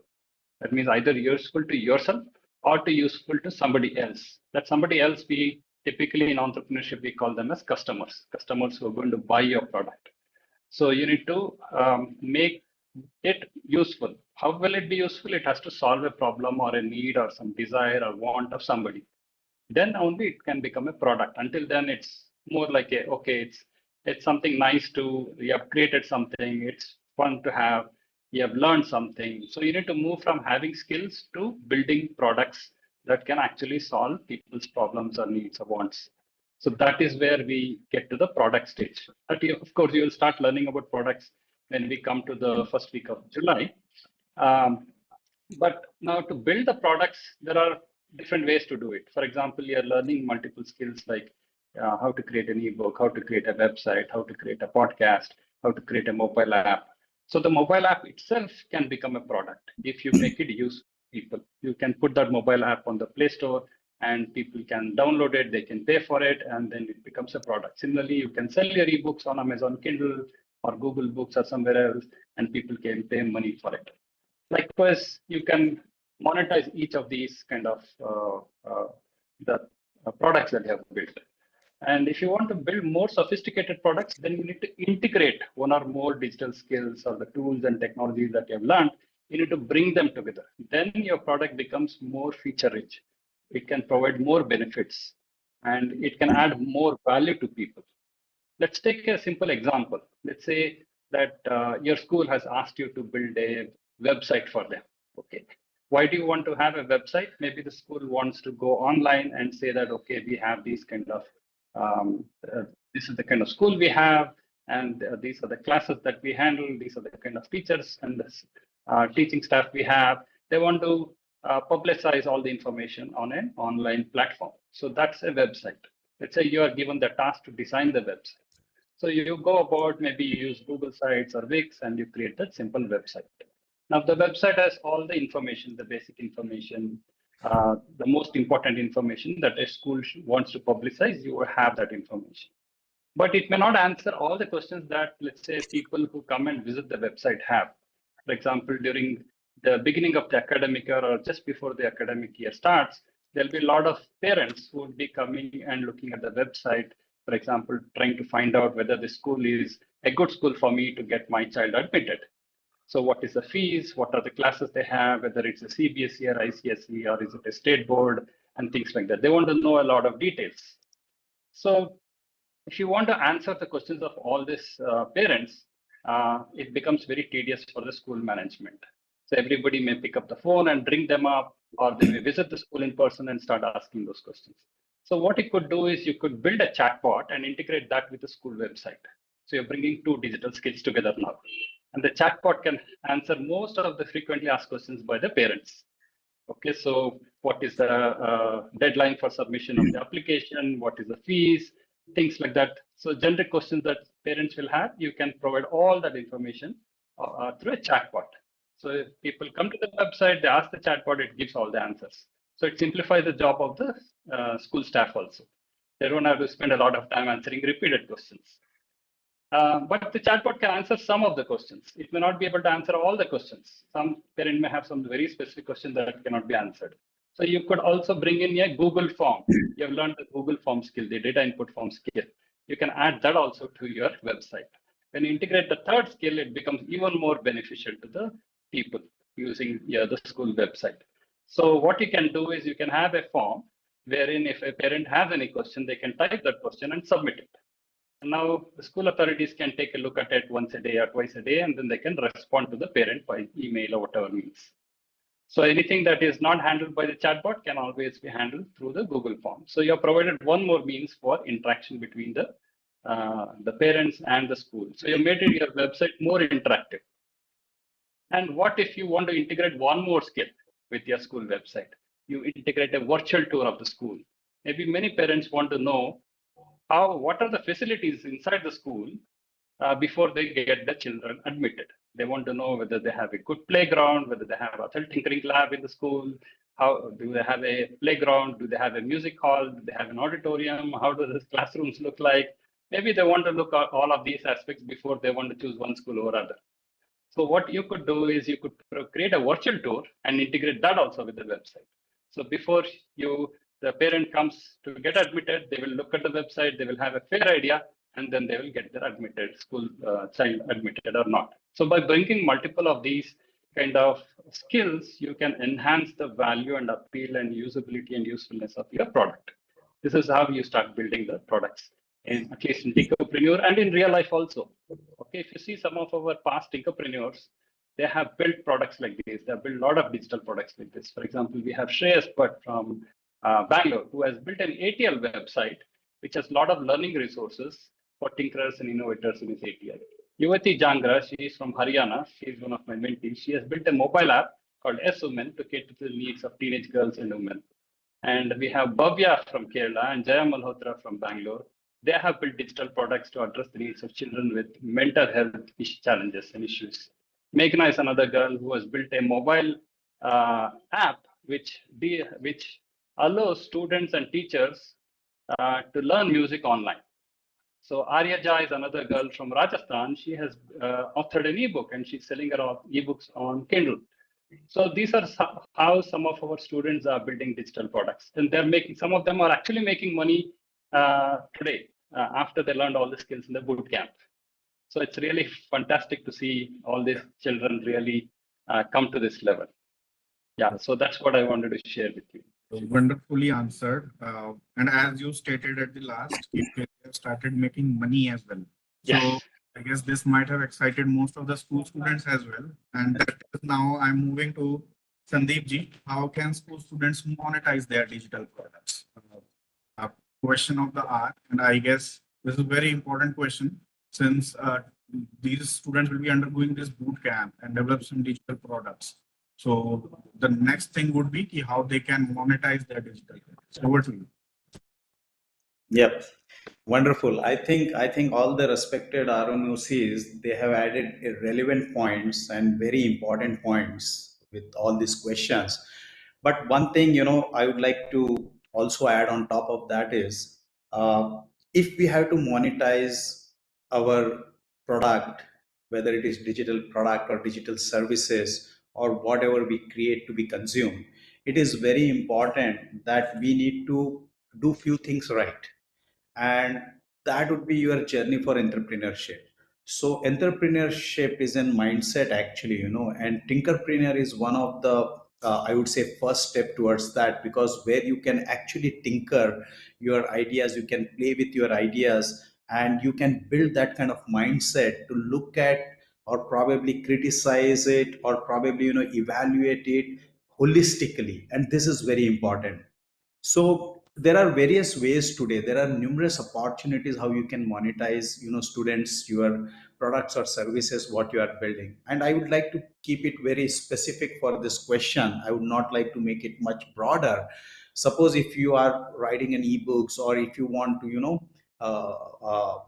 That means either useful to yourself or to useful to somebody else. That somebody else, we typically in entrepreneurship, we call them as customers who are going to buy your product. So you need to make it useful. How will it be useful? It has to solve a problem or a need or some desire or want of somebody. Then only it can become a product. Until then, it's more like a, okay, it's something nice to, you have created something, it's fun to have, you have learned something. So you need to move from having skills to building products that can actually solve people's problems or needs or wants. So that is where we get to the product stage. But of course, you will start learning about products when we come to the first week of July. But now to build the products, there are different ways to do it. For example, you're learning multiple skills like how to create an ebook, how to create a website, how to create a podcast, how to create a mobile app. So the mobile app itself can become a product if you make it useful to people. You can put that mobile app on the Play Store and people can download it, they can pay for it, and then it becomes a product. Similarly, you can sell your ebooks on Amazon Kindle or Google Books or somewhere else, and people can pay money for it. Likewise, you can monetize each of these kind of the products that you have built. And if you want to build more sophisticated products, then you need to integrate one or more digital skills or the tools and technologies that you have learned. You need to bring them together. Then your product becomes more feature rich. It can provide more benefits and it can add more value to people. Let's take a simple example. Let's say that your school has asked you to build a website for them. Okay. Why do you want to have a website? Maybe the school wants to go online and say that, okay, we have these kind of, this is the kind of school we have, and these are the classes that we handle. These are the kind of teachers and the teaching staff we have. They want to publicize all the information on an online platform. So that's a website. Let's say you are given the task to design the website. So you go about, maybe you use Google Sites or Wix, and you create that simple website. Now the website has all the information, the basic information, the most important information that a school wants to publicize, you will have that information. But it may not answer all the questions that, let's say, people who come and visit the website have. For example, during the beginning of the academic year or just before the academic year starts, there'll be a lot of parents who would be coming and looking at the website, for example, trying to find out whether the school is a good school for me to get my child admitted. So what is the fees? What are the classes they have? Whether it's a CBSE or ICSE, or is it a state board, and things like that. They want to know a lot of details. So if you want to answer the questions of all these parents, it becomes very tedious for the school management. So everybody may pick up the phone and ring them up, or they may visit the school in person and start asking those questions. So what you could do is you could build a chatbot and integrate that with the school website. So you're bringing two digital skills together now. And the chatbot can answer most of the frequently asked questions by the parents. Okay, so what is the deadline for submission of the application? What is the fees? Things like that. So generic questions that parents will have, you can provide all that information through a chatbot. So if people come to the website, they ask the chatbot, it gives all the answers. So it simplifies the job of the school staff also. They don't have to spend a lot of time answering repeated questions. But the chatbot can answer some of the questions. It may not be able to answer all the questions. Some parent may have some very specific questions that cannot be answered. So you could also bring in a Google form. You have learned the Google form skill, the data input form skill. You can add that also to your website. When you integrate the third skill, it becomes even more beneficial to the people using the school website. So what you can do is you can have a form wherein if a parent has any question, they can type that question and submit it. And now the school authorities can take a look at it once a day or twice a day, and then they can respond to the parent by email or whatever means. So anything that is not handled by the chatbot can always be handled through the Google form. So you have provided one more means for interaction between the parents and the school. So you made your website more interactive. And what if you want to integrate one more skill with your school website? You integrate a virtual tour of the school. Maybe many parents want to know what are the facilities inside the school before they get the children admitted. They want to know whether they have a good playground, whether they have a tinkering lab in the school, how do they have a playground, do they have a music hall, do they have an auditorium, how do the classrooms look like. Maybe they want to look at all of these aspects before they want to choose one school over other. So what you could do is you could create a virtual tour and integrate that also with the website. So before the parent comes to get admitted, they will look at the website, they will have a fair idea, and then they will get their child admitted or not. So by bringing multiple of these kind of skills, you can enhance the value and appeal and usability and usefulness of your product. This is how you start building the products, at least in Tinkerpreneur and in real life also. Okay, if you see some of our past Tinkerpreneurs, they have built products like this. They have built a lot of digital products like this. For example, we have Shreyas Bhatt from Bangalore, who has built an ATL website, which has a lot of learning resources for tinkerers and innovators in his ATL. Yuvati Jangra, she is from Haryana. She is one of my mentees. She has built a mobile app called S-Women to cater to the needs of teenage girls and women. And we have Bhavya from Kerala and Jaya Malhotra from Bangalore. They have built digital products to address the needs of children with mental health challenges and issues. Meghna is another girl who has built a mobile app which allows students and teachers to learn music online. So Arya Jha is another girl from Rajasthan. She has authored an ebook and she's selling her ebooks on Kindle. So these are how some of our students are building digital products, and some of them are actually making money today after they learned all the skills in the boot camp. So it's really fantastic to see all these children really come to this level. Yeah, so that's what I wanted to share with you. Wonderfully answered. And as you stated at the last, you have started making money as well. So Yes. I guess this might have excited most of the school students as well. And that is now I'm moving to Sandeep ji. How can school students monetize their digital products? A question of the hour. And I guess this is a very important question since these students will be undergoing this boot camp and develop some digital products. So the next thing would be how they can monetize their digital products. Over to you. Yep. Wonderful. I think all the respected RMOCs, they have added relevant points and very important points with all these questions. But one thing, I would like to also add on top of that is, if we have to monetize our product, whether it is digital product or digital services or whatever we create to be consumed, it is very important that we need to do few things right, and that would be your journey for entrepreneurship. So entrepreneurship is a mindset actually, and Tinkerpreneur is one of the I would say first step towards that, because where you can actually tinker your ideas, you can play with your ideas, and you can build that kind of mindset to look at or probably criticize it or probably evaluate it holistically, and this is very important. So there are various ways today. There are numerous opportunities how you can monetize, students, your products or services, what you are building. And I would like to keep it very specific for this question. I would not like to make it much broader. Suppose if you are writing an ebooks, or if you want to, uh,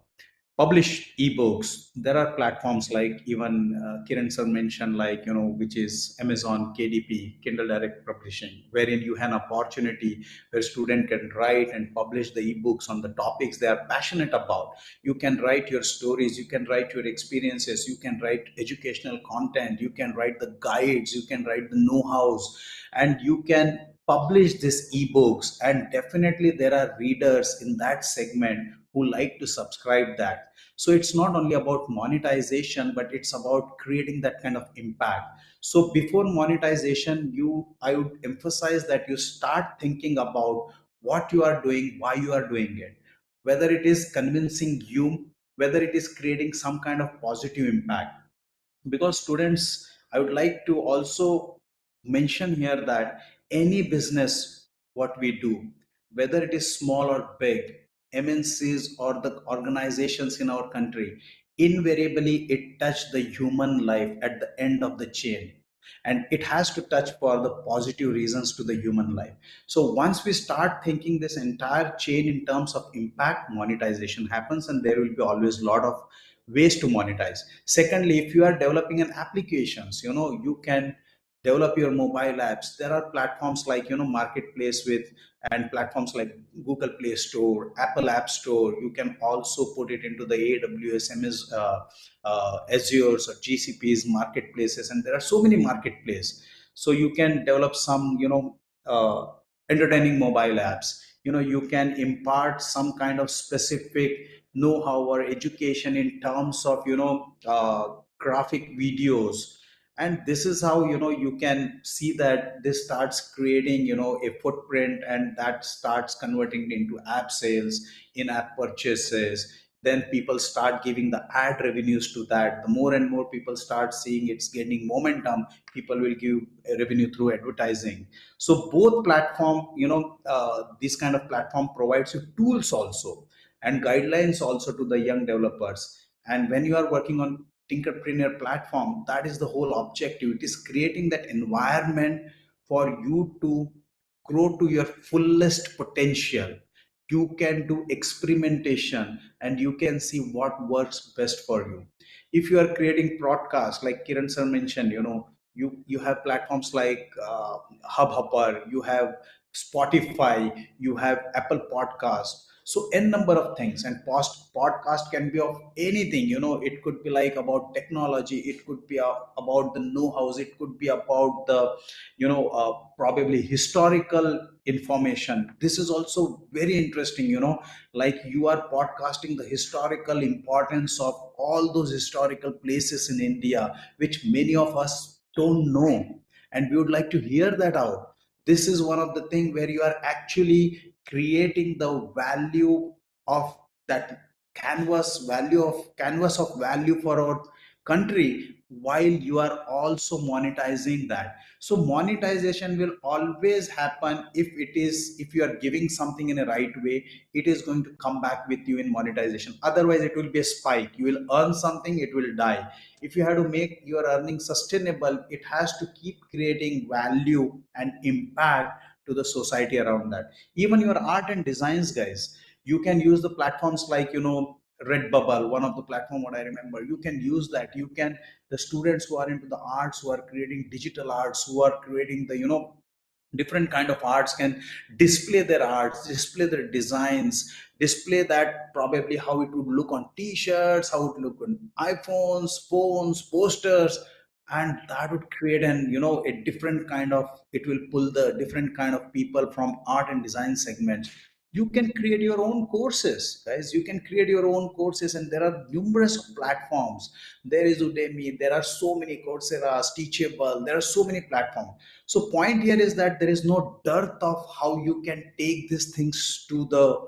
publish ebooks. There are platforms like even Kiran sir mentioned, like, which is Amazon KDP, Kindle Direct Publishing, wherein you have an opportunity where student can write and publish the ebooks on the topics they are passionate about. You can write your stories, you can write your experiences, you can write educational content, you can write the guides, you can write the know-hows, and you can publish these ebooks. And definitely there are readers in that segment who like to subscribe that. So it's not only about monetization, but it's about creating that kind of impact. So before monetization, I would emphasize that you start thinking about what you are doing, why you are doing it, whether it is convincing you, whether it is creating some kind of positive impact. Because students, I would like to also mention here that any business what we do, whether it is small or big, MNCs or the organizations in our country, invariably it touch the human life at the end of the chain, and it has to touch for the positive reasons to the human life. So once we start thinking this entire chain in terms of impact, monetization happens, and there will be always a lot of ways to monetize. Secondly, if you are developing an applications, you can develop your mobile apps. There are platforms like, marketplace with, and platforms like Google Play Store, Apple App Store. You can also put it into the AWS, Azure's or GCP's marketplaces, and there are so many marketplaces. So you can develop some, entertaining mobile apps. You can impart some kind of specific know-how or education in terms of, graphic videos. And this is how, you can see that this starts creating, a footprint, and that starts converting into app sales, in-app purchases. Then people start giving the ad revenues to that. The more and more people start seeing it's gaining momentum, people will give revenue through advertising. So both platform, this kind of platform provides you tools also, and guidelines also to the young developers. And when you are working on Tinkerpreneur platform, that is the whole objective. It is creating that environment for you to grow to your fullest potential. You can do experimentation, and you can see what works best for you. If you are creating broadcast, like Kiran sir mentioned, you have platforms like Hubhopper, you have Spotify, you have Apple Podcast. So n number of things, and podcast can be of anything. It could be like about technology, it could be about the know-hows, it could be about the, probably historical information. This is also very interesting. Like you are podcasting the historical importance of all those historical places in India, which many of us don't know, and we would like to hear that out. This is one of the thing where you are actually creating the value of that canvas of value for our country, while you are also monetizing that. So monetization will always happen. If you are giving something in a right way, it is going to come back with you in monetization. Otherwise it will be a spike. You will earn something, it will die. If you have to make your earning sustainable, it has to keep creating value and impact to the society around that. Even your art and designs, guys, you can use the platforms like, Redbubble, one of the platform what I remember. You can use that. You can, the students who are into the arts, who are creating digital arts, who are creating the, different kind of arts, can display their arts, display their designs, display that probably how it would look on t-shirts, how it would look on iPhones, phones, posters. And that would create an, a different kind of, it will pull the different kind of people from art and design segments. You can create your own courses, guys. You can create your own courses, and there are numerous platforms. There is Udemy, there are so many Coursera, Teachable, there are so many platforms. So point here is that there is no dearth of how you can take these things to the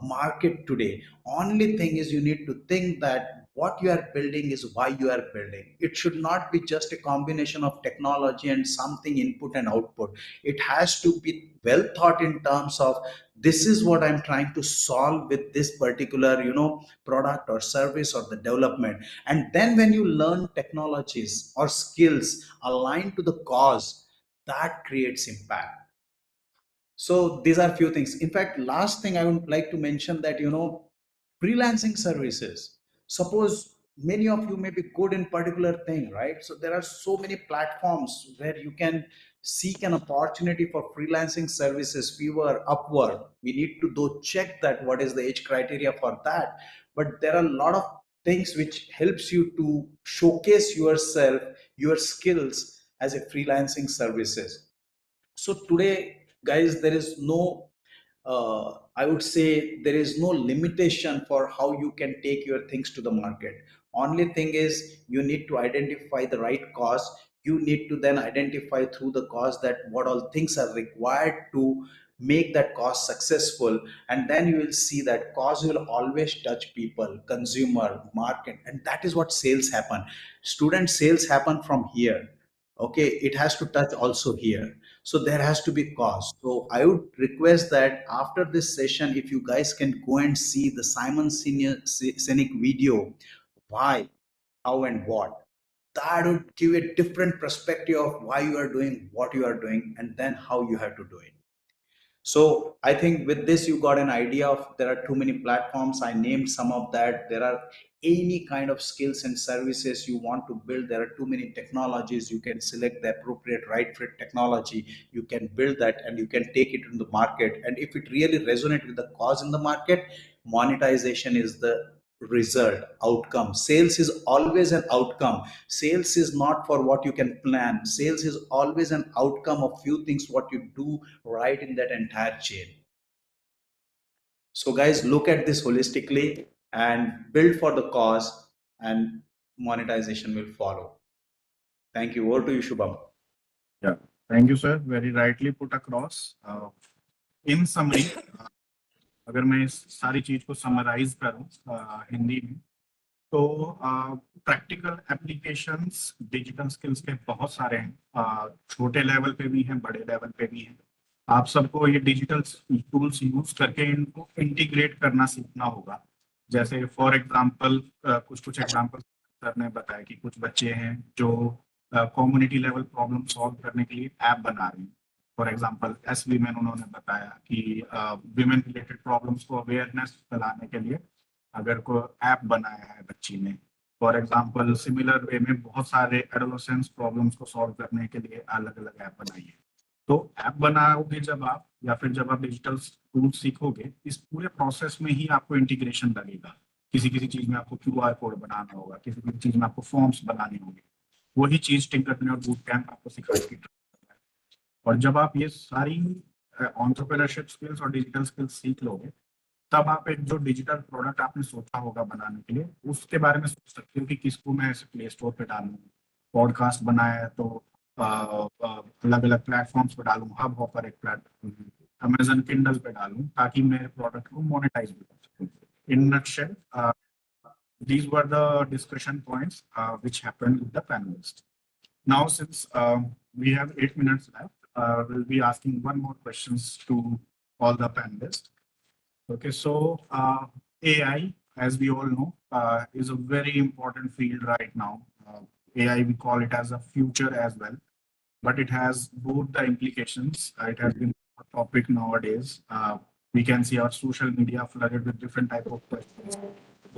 market today. Only thing is, you need to think that what you are building is why you are building. It should not be just a combination of technology and something input and output. It has to be well thought in terms of, this is what I'm trying to solve with this particular, product or service or the development. And then when you learn technologies or skills aligned to the cause, that creates impact. So these are few things. In fact, last thing I would like to mention that, freelancing services. Suppose many of you may be good in particular thing, right? So there are so many platforms where you can seek an opportunity for freelancing services, Fiverr, Upwork. We need to do check that what is the age criteria for that. But there are a lot of things which helps you to showcase yourself, your skills as a freelancing services. So today, guys, there is no I would say there is no limitation for how you can take your things to the market. Only thing is you need to identify the right cause. You need to then identify through the cause that what all things are required to make that cause successful, and then you will see that cause will always touch people, consumer, market, and that is what sales happen. Student sales happen from here. Okay, it has to touch also here, so there has to be cost. So I would request that after this session, if you guys can go and see the Simon Sinek video, why, how, and what, that would give a different perspective of why you are doing what you are doing and then how you have to do it. So I think with this, you got an idea of there are too many platforms. I named some of that. There are any kind of skills and services you want to build. There are too many technologies. You can select the appropriate right fit technology. You can build that and you can take it in the market. And if it really resonates with the cause in the market, monetization is the result, outcome. Sales is always an outcome. Sales is not for what you can plan. Sales is always an outcome of few things what you do right in that entire chain. So guys, look at this holistically and build for the cause, and monetization will follow. Thank you. Over to you, Shubham. Yeah, thank you, sir. Very rightly put across. In summary, अगर मैं इस सारी चीज को summarise करूं हिंदी में, तो practical applications digital skills के बहुत सारे हैं, छोटे लेवल पे भी हैं, बड़े लेवल पे भी हैं। आप सबको ये डिजिटल टूल्स यूज करके इनको इंटीग्रेट करना सीखना होगा। जैसे फॉर एग्जांपल कुछ एग्जांपल सर ने बताया कि कुछ बच्चे हैं जो कम्युनिटी लेवल प्रॉब्लम सॉल्व करने के लिए ऐप बना रहे हैं। फॉर एग्जांपल एस वीमेन उन्होंने बताया कि विमेन रिलेटेड प्रॉब्लम्स को अवेयरनेस फैलाने के लिए अगर कोई ऐप बनाया है बच्ची ने। फॉर एग्जांपल सिमिलर वे में बहुत सारे एडोलेसेंस प्रॉब्लम्स को सॉल्व करने के लिए अलग अलग ऐप बनाई है। तो ऐप बनाओगे जब आप, या फिर जब आप डिजिटल टूल सीखोगे, इस पूरे प्रोसेस में ही आपको इंटीग्रेशन लगेगा। किसी किसी चीज में आपको QR कोड बनाना होगा, किसी किसी चीज में आपको फॉर्म्स बनाने होंगे। वही चीज टिंकरप्रेन्योर बूट कैंप आपको सिखाएगी। और जब आप ये सारी एंटरप्रेन्योरशिप स्किल्स और डिजिटल स्किल्स सीख लोगे, तब आप एक जो डिजिटल प्रोडक्ट आपने सोचा होगा बनाने के लिए, उसके बारे में सोच सकते हो कि किसको मैं ऐसे प्ले स्टोर पे डालूं। पॉडकास्ट बनाया है तो अलग अलग प्लेटफॉर्म्स पे डालूं, हब हॉपर एक प्लेटफॉर्म, अमेजन किंडल पे डालूं, ताकि मेरे प्रोडक्ट को मोनेटाइज भी कर सकूं। In nutshell, these were the discussion points which happened with the panelists. Now, since we have 8 minutes left, we'll be asking one more questions to all the panelists. Okay, so AI, as we all know, is a very important field right now. AI, we call it as a future as well, but it has both the implications. It has been a topic nowadays. We can see our social media flooded with different type of questions,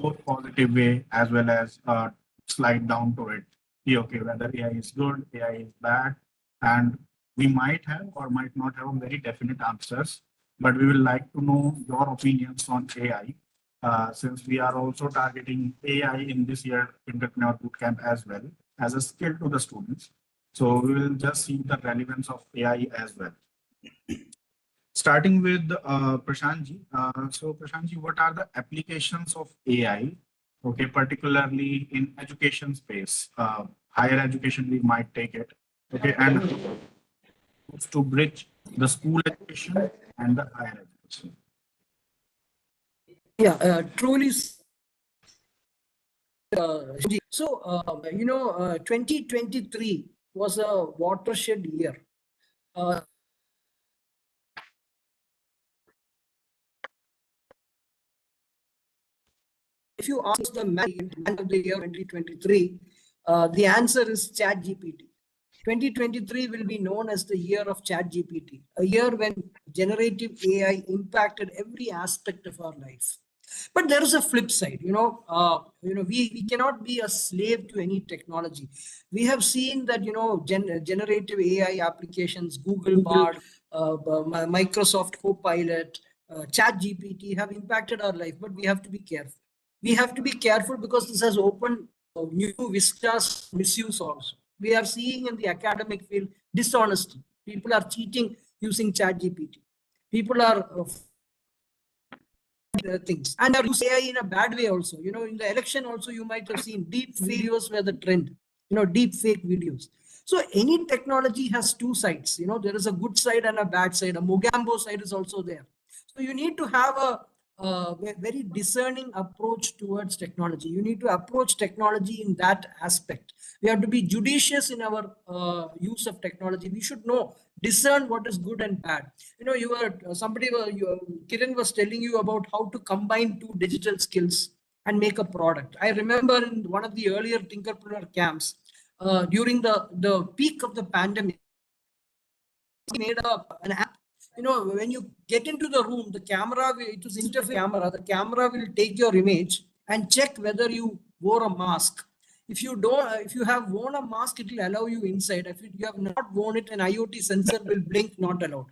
both positive way as well as slide down to it. Yeah, okay, whether AI is good, AI is bad, and we might have or might not have very definite answers, but we will like to know your opinions on AI, since we are also targeting AI in this year Tinkerpreneur Bootcamp as well as a skill to the students. So we will just see the relevance of AI as well. Starting with Prashant ji. So Prashant ji, what are the applications of AI? Okay, particularly in education space, higher education we might take it. Okay, and to bridge the school education and the higher education. Yeah, truly. So, 2023 was a watershed year. If you ask the man of the year 2023, the answer is ChatGPT. 2023 will be known as the year of ChatGPT, a year when generative AI impacted every aspect of our life. But there is a flip side. We cannot be a slave to any technology. We have seen that generative AI applications, Google Bard, Microsoft Copilot, Chat GPT have impacted our life, but we have to be careful. We have to be careful because this has opened new vistas misuse also. We are seeing in the academic field dishonesty. People are using Chat GPT. People are things, and are using AI in a bad way also. In the election also, you might have seen deep videos were the trend. Deep fake videos. So any technology has two sides. There is a good side and a bad side. A Mogambo side is also there. So you need to have a very discerning approach towards technology. You need to approach technology in that aspect. We have to be judicious in our use of technology. We should discern what is good and bad. Kiran was telling you about how to combine two digital skills and make a product. I remember in one of the earlier Tinkerpreneur camps, during the peak of the pandemic, we made an app. When you get into the room, the camera, it was interface camera, the camera will take your image and check whether you wore a mask. If you have worn a mask, it will allow you inside. If you have not worn it, an IoT sensor will blink, not allowed.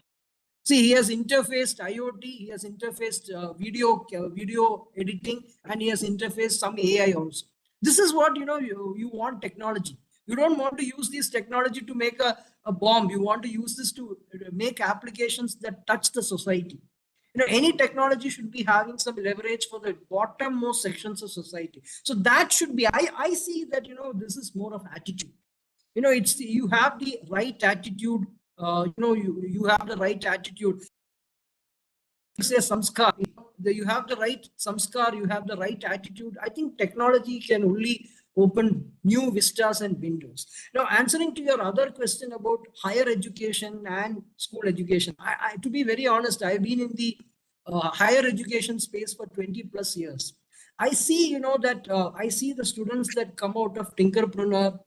See, he has interfaced IoT, he has interfaced video editing, and he has interfaced some AI also. This is what you want technology. You don't want to use this technology to make a bomb. You want to use this to make applications that touch the society. Any technology should be having some leverage for the bottommost sections of society. So that should be, I see that, this is more of attitude. You have the right attitude. You have the right attitude. Say samskar, you have the right samskar, you have the right attitude. I think technology can only open new vistas and windows. Now, answering to your other question about higher education and school education, to be very honest, I've been in the higher education space for 20 plus years. I see, I see the students that come out of Tinkerpreneur,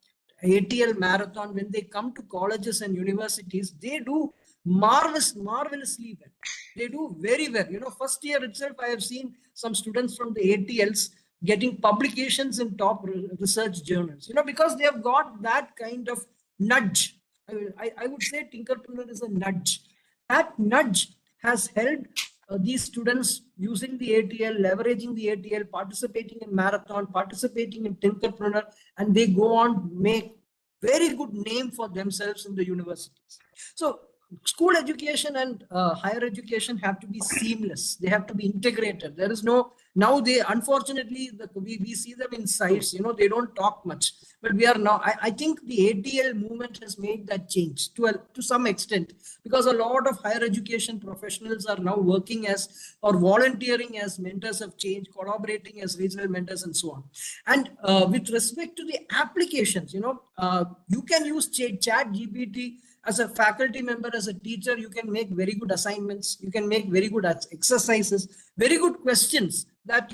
ATL Marathon, when they come to colleges and universities, they do marvelously well. They do very well. First year itself, I have seen some students from the ATLs getting publications in top research journals, because they have got that kind of nudge. I would say Tinkerpreneur is a nudge. That nudge has helped these students using the ATL, leveraging the ATL, participating in marathon, participating in Tinkerpreneur, and they go on make very good name for themselves in the universities. So school education and higher education have to be seamless. They have to be integrated. There is no, now they, unfortunately, we see them in sites, they don't talk much, but we are now, I think the ATL movement has made that change to some extent, because a lot of higher education professionals are now working as, or volunteering as mentors of change, collaborating as regional mentors and so on. And with respect to the applications, you can use Chat GPT. As a faculty member, as a teacher, you can make very good assignments. You can make very good exercises, very good questions that,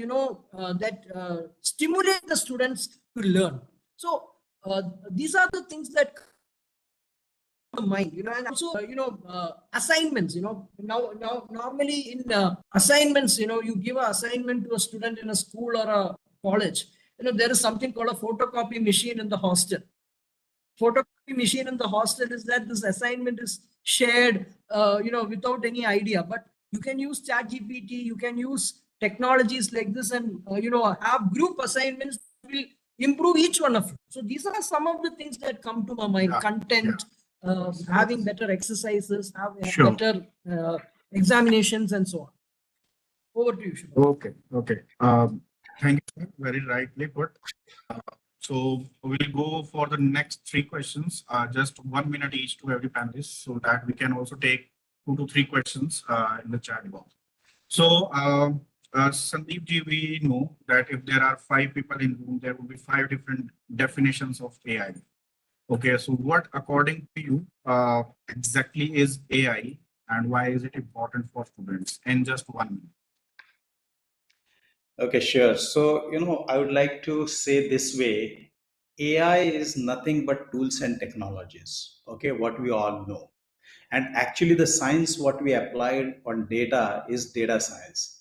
stimulate the students to learn. So these are the things that come to mind, and also, assignments, now normally in assignments, you give an assignment to a student in a school or a college, there is something called a photocopy machine in the hostel. Photocopy machine in the hostel is that this assignment is shared, without any idea. But you can use Chat GPT, you can use technologies like this, and have group assignments that will improve each one of you. So these are some of the things that come to my mind. Yeah. Content, having better exercises, Sure. better examinations, and so on. Over to you, Shubham. Okay. Thank you. Very rightly put. So we'll go for the next 3 questions, just 1 minute each to every panelist, so that we can also take 2 to 3 questions in the chat box. So Sandeep ji, we know that if there are 5 people in room, there will be 5 different definitions of AI. Okay, so what according to you exactly is AI, and why is it important for students? In just 1 minute. Okay, sure. So, I would like to say this way, AI is nothing but tools and technologies, okay, what we all know. And actually the science what we applied on data is data science.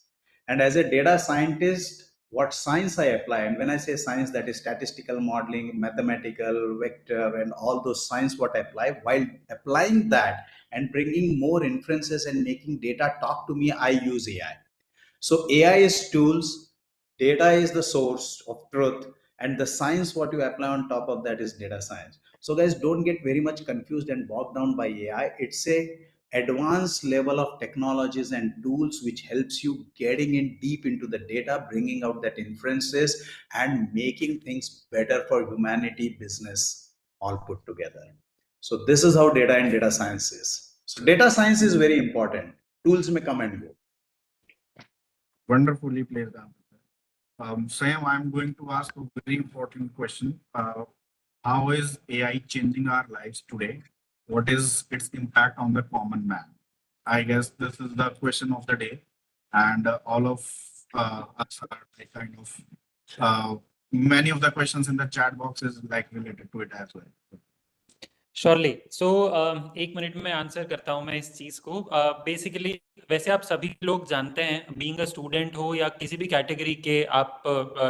And as a data scientist, what science I apply, and when I say science, that is statistical modeling, mathematical, vector, and all those science what I apply. While applying that and bringing more inferences and making data talk to me, I use AI. So AI is tools, data is the source of truth, and the science what you apply on top of that is data science. So guys, don't get very much confused and bogged down by AI. It's a advanced level of technologies and tools which helps you getting in deep into the data, bringing out that inferences and making things better for humanity, business, all put together. So this is how data and data science is. So data science is very important. Tools may come and go. Wonderfully played answer. Sam, I'm going to ask a very important question. How is AI changing our lives today? What is its impact on the common man? I guess this is the question of the day, and all of us are like kind of many of the questions in the chat box is like related to it as well. Surely so एक minute में answer करता हूँ मैं इस चीज़ को basically वैसे आप सभी लोग जानते हैं बीइंग अ स्टूडेंट हो या किसी भी कैटेगरी के आप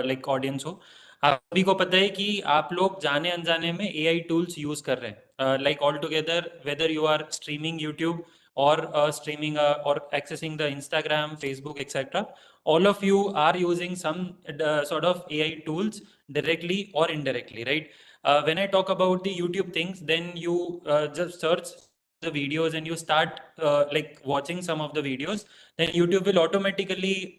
लाइक ऑडियंस हो आप सभी को पता है कि आप लोग जाने अनजाने में एआई टूल्स यूज कर रहे हैं like all together whether you are streaming YouTube or streaming or accessing the Instagram, Facebook, etc. All of you are using some sort of AI tools directly or indirectly, right? When I talk about the YouTube things, then you just search the videos and you start like watching some of the videos, then YouTube will automatically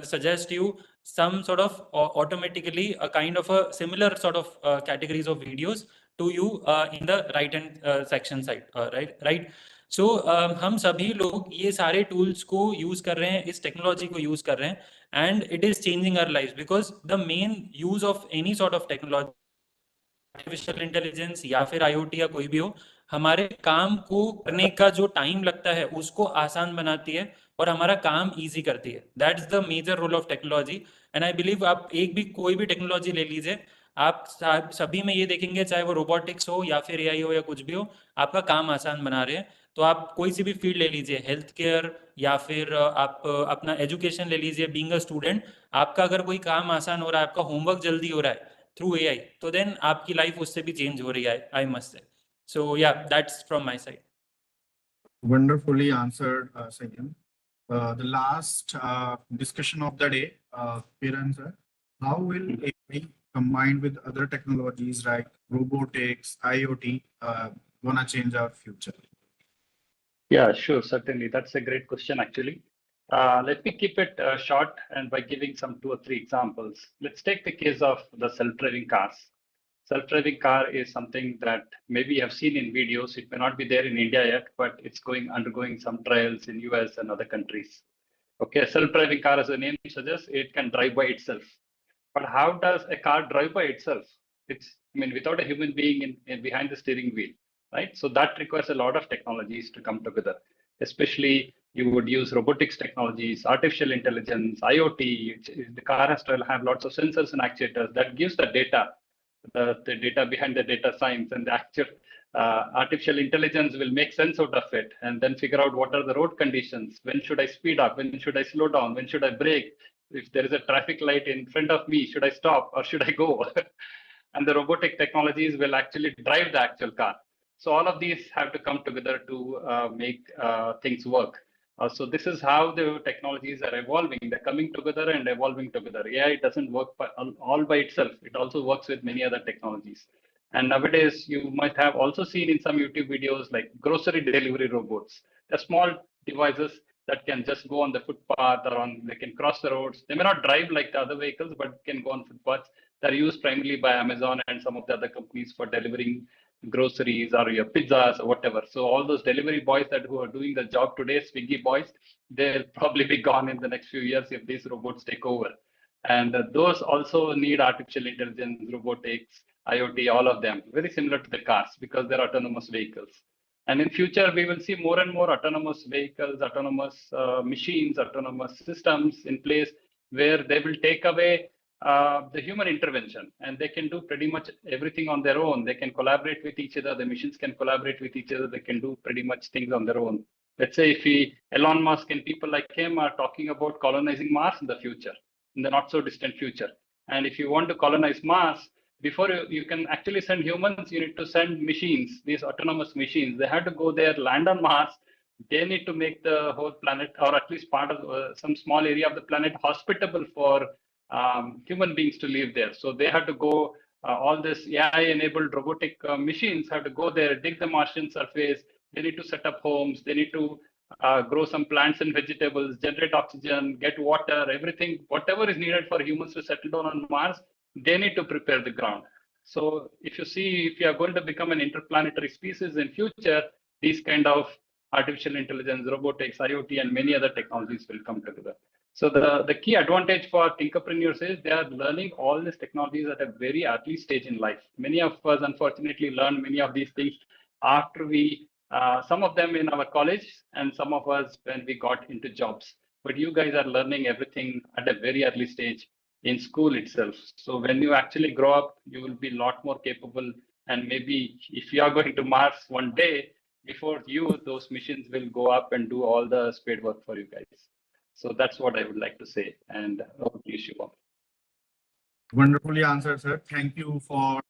suggest you some sort of automatically a kind of a similar sort of categories of videos to you in the right hand section side, right? सो हम सभी लोग ये सारे tools को use कर रहे हैं, इस टेक्नोलॉजी को यूज कर रहे हैं and it is changing our life because the main use of any sort of technology artificial intelligence या फिर आईओटी या कोई भी हो, हमारे काम को करने का जो टाइम लगता है उसको आसान बनाती है और हमारा काम इजी करती है. That's the major role of technology and I believe आप एक भी कोई भी टेक्नोलॉजी ले लीजिए, आप सभी में ये देखेंगे चाहे वो रोबोटिक्स हो या फिर एआई हो या कुछ भी हो, आपका काम आसान बना रहे हैं. तो आप कोई सी भी फील्ड ले लीजिए, हेल्थ केयर या फिर आप अपना एजुकेशन ले लीजिए, बीइंग अ स्टूडेंट, आपका अगर कोई काम आसान हो रहा है, आपका होमवर्क जल्दी हो रहा है थ्रू एआई, तो देन आपकी लाइफ उससे भी चेंज हो रही है, I must say. So yeah that's from my side. Wonderfully answered, Sayyam. The last discussion of the day, Kiran sir, how will AI combined with other technologies like robotics, IoT, gonna change our future? Yeah, sure, certainly. That's a great question, actually. Let me keep it short and by giving some 2 or 3 examples. Let's take the case of the self-driving cars. Self-driving car is something that maybe you have seen in videos. It may not be there in India yet, but it's undergoing some trials in US and other countries. Okay, self-driving car, as the name suggests, it can drive by itself. But how does a car drive by itself? I mean, without a human being in behind the steering wheel, right? So that requires a lot of technologies to come together. Especially, you would use robotics technologies, artificial intelligence, IoT. The car has to have lots of sensors and actuators that gives the data, the data behind the data science, and the actual artificial intelligence will make sense out of it and then figure out what are the road conditions. When should I speed up? When should I slow down? When should I brake? If there is a traffic light in front of me, should I stop or should I go? And the robotic technologies will actually drive the actual car. So all of these have to come together to make things work. So this is how the technologies are evolving. They're coming together and evolving together. AI doesn't work all by itself. It also works with many other technologies. And nowadays, you might have also seen in some YouTube videos like grocery delivery robots. They're small devices that can just go on the footpath or they can cross the roads. They may not drive like the other vehicles, but can go on footpaths. They're used primarily by Amazon and some of the other companies for delivering groceries or your pizzas or whatever. So all those delivery boys who are doing the job today, Swiggy boys, they'll probably be gone in the next few years if these robots take over. And those also need artificial intelligence, robotics, IoT, all of them, very similar to the cars because they're autonomous vehicles. And in future, we will see more and more autonomous vehicles, autonomous machines, autonomous systems in place where they will take away the human intervention and they can do pretty much everything on their own. They can collaborate with each other. The machines can collaborate with each other. They can do pretty much things on their own. Let's say if Elon Musk and people like him are talking about colonizing Mars in the future, in the not so distant future. And if you want to colonize Mars, before you can actually send humans, you need to send machines, these autonomous machines. They have to go there, land on Mars. They need to make the whole planet, or at least part of some small area of the planet, hospitable for human beings to live there. So they have to go, all this AI-enabled robotic machines have to go there, dig the Martian surface. They need to set up homes. They need to grow some plants and vegetables, generate oxygen, get water, everything, whatever is needed for humans to settle down on Mars, they need to prepare the ground. So if you see, if you are going to become an interplanetary species in future, these kind of artificial intelligence, robotics, IoT, and many other technologies will come together. So the key advantage for Tinkerpreneurs is they are learning all these technologies at a very early stage in life. Many of us, unfortunately, learn many of these things after some of them in our college and some of us when we got into jobs. But you guys are learning everything at a very early stage in school itself. So when you actually grow up, you will be a lot more capable. And maybe if you are going to Mars one day, before you, those missions will go up and do all the spade work for you guys. So that's what I would like to say. And over to you, Shubham. Wonderfully answered, sir. Thank you for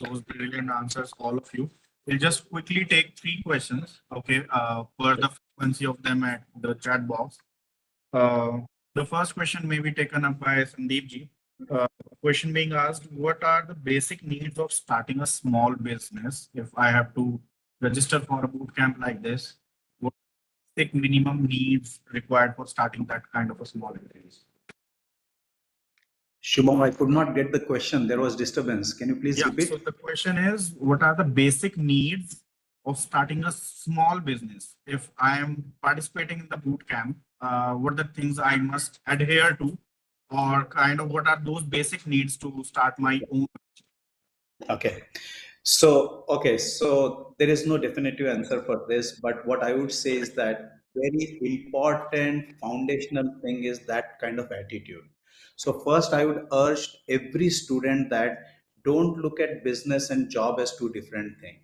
those brilliant answers, all of you. We'll just quickly take 3 questions, okay, per the frequency of them at the chat box. The first question may be taken up by Sandeep ji. Question being asked, what are the basic needs of starting a small business? If I have to register for a boot camp like this, what are the minimum needs required for starting that kind of a small business? Shubham, I could not get the question. There was disturbance. Can you please repeat? So the question is, what are the basic needs of starting a small business? If I am participating in the boot camp, what are the things I must adhere to, or kind of what are those basic needs to start my own? Okay. So there is no definitive answer for this, but what I would say is that very important foundational thing is that kind of attitude. So first, I would urge every student that don't look at business and job as two different things.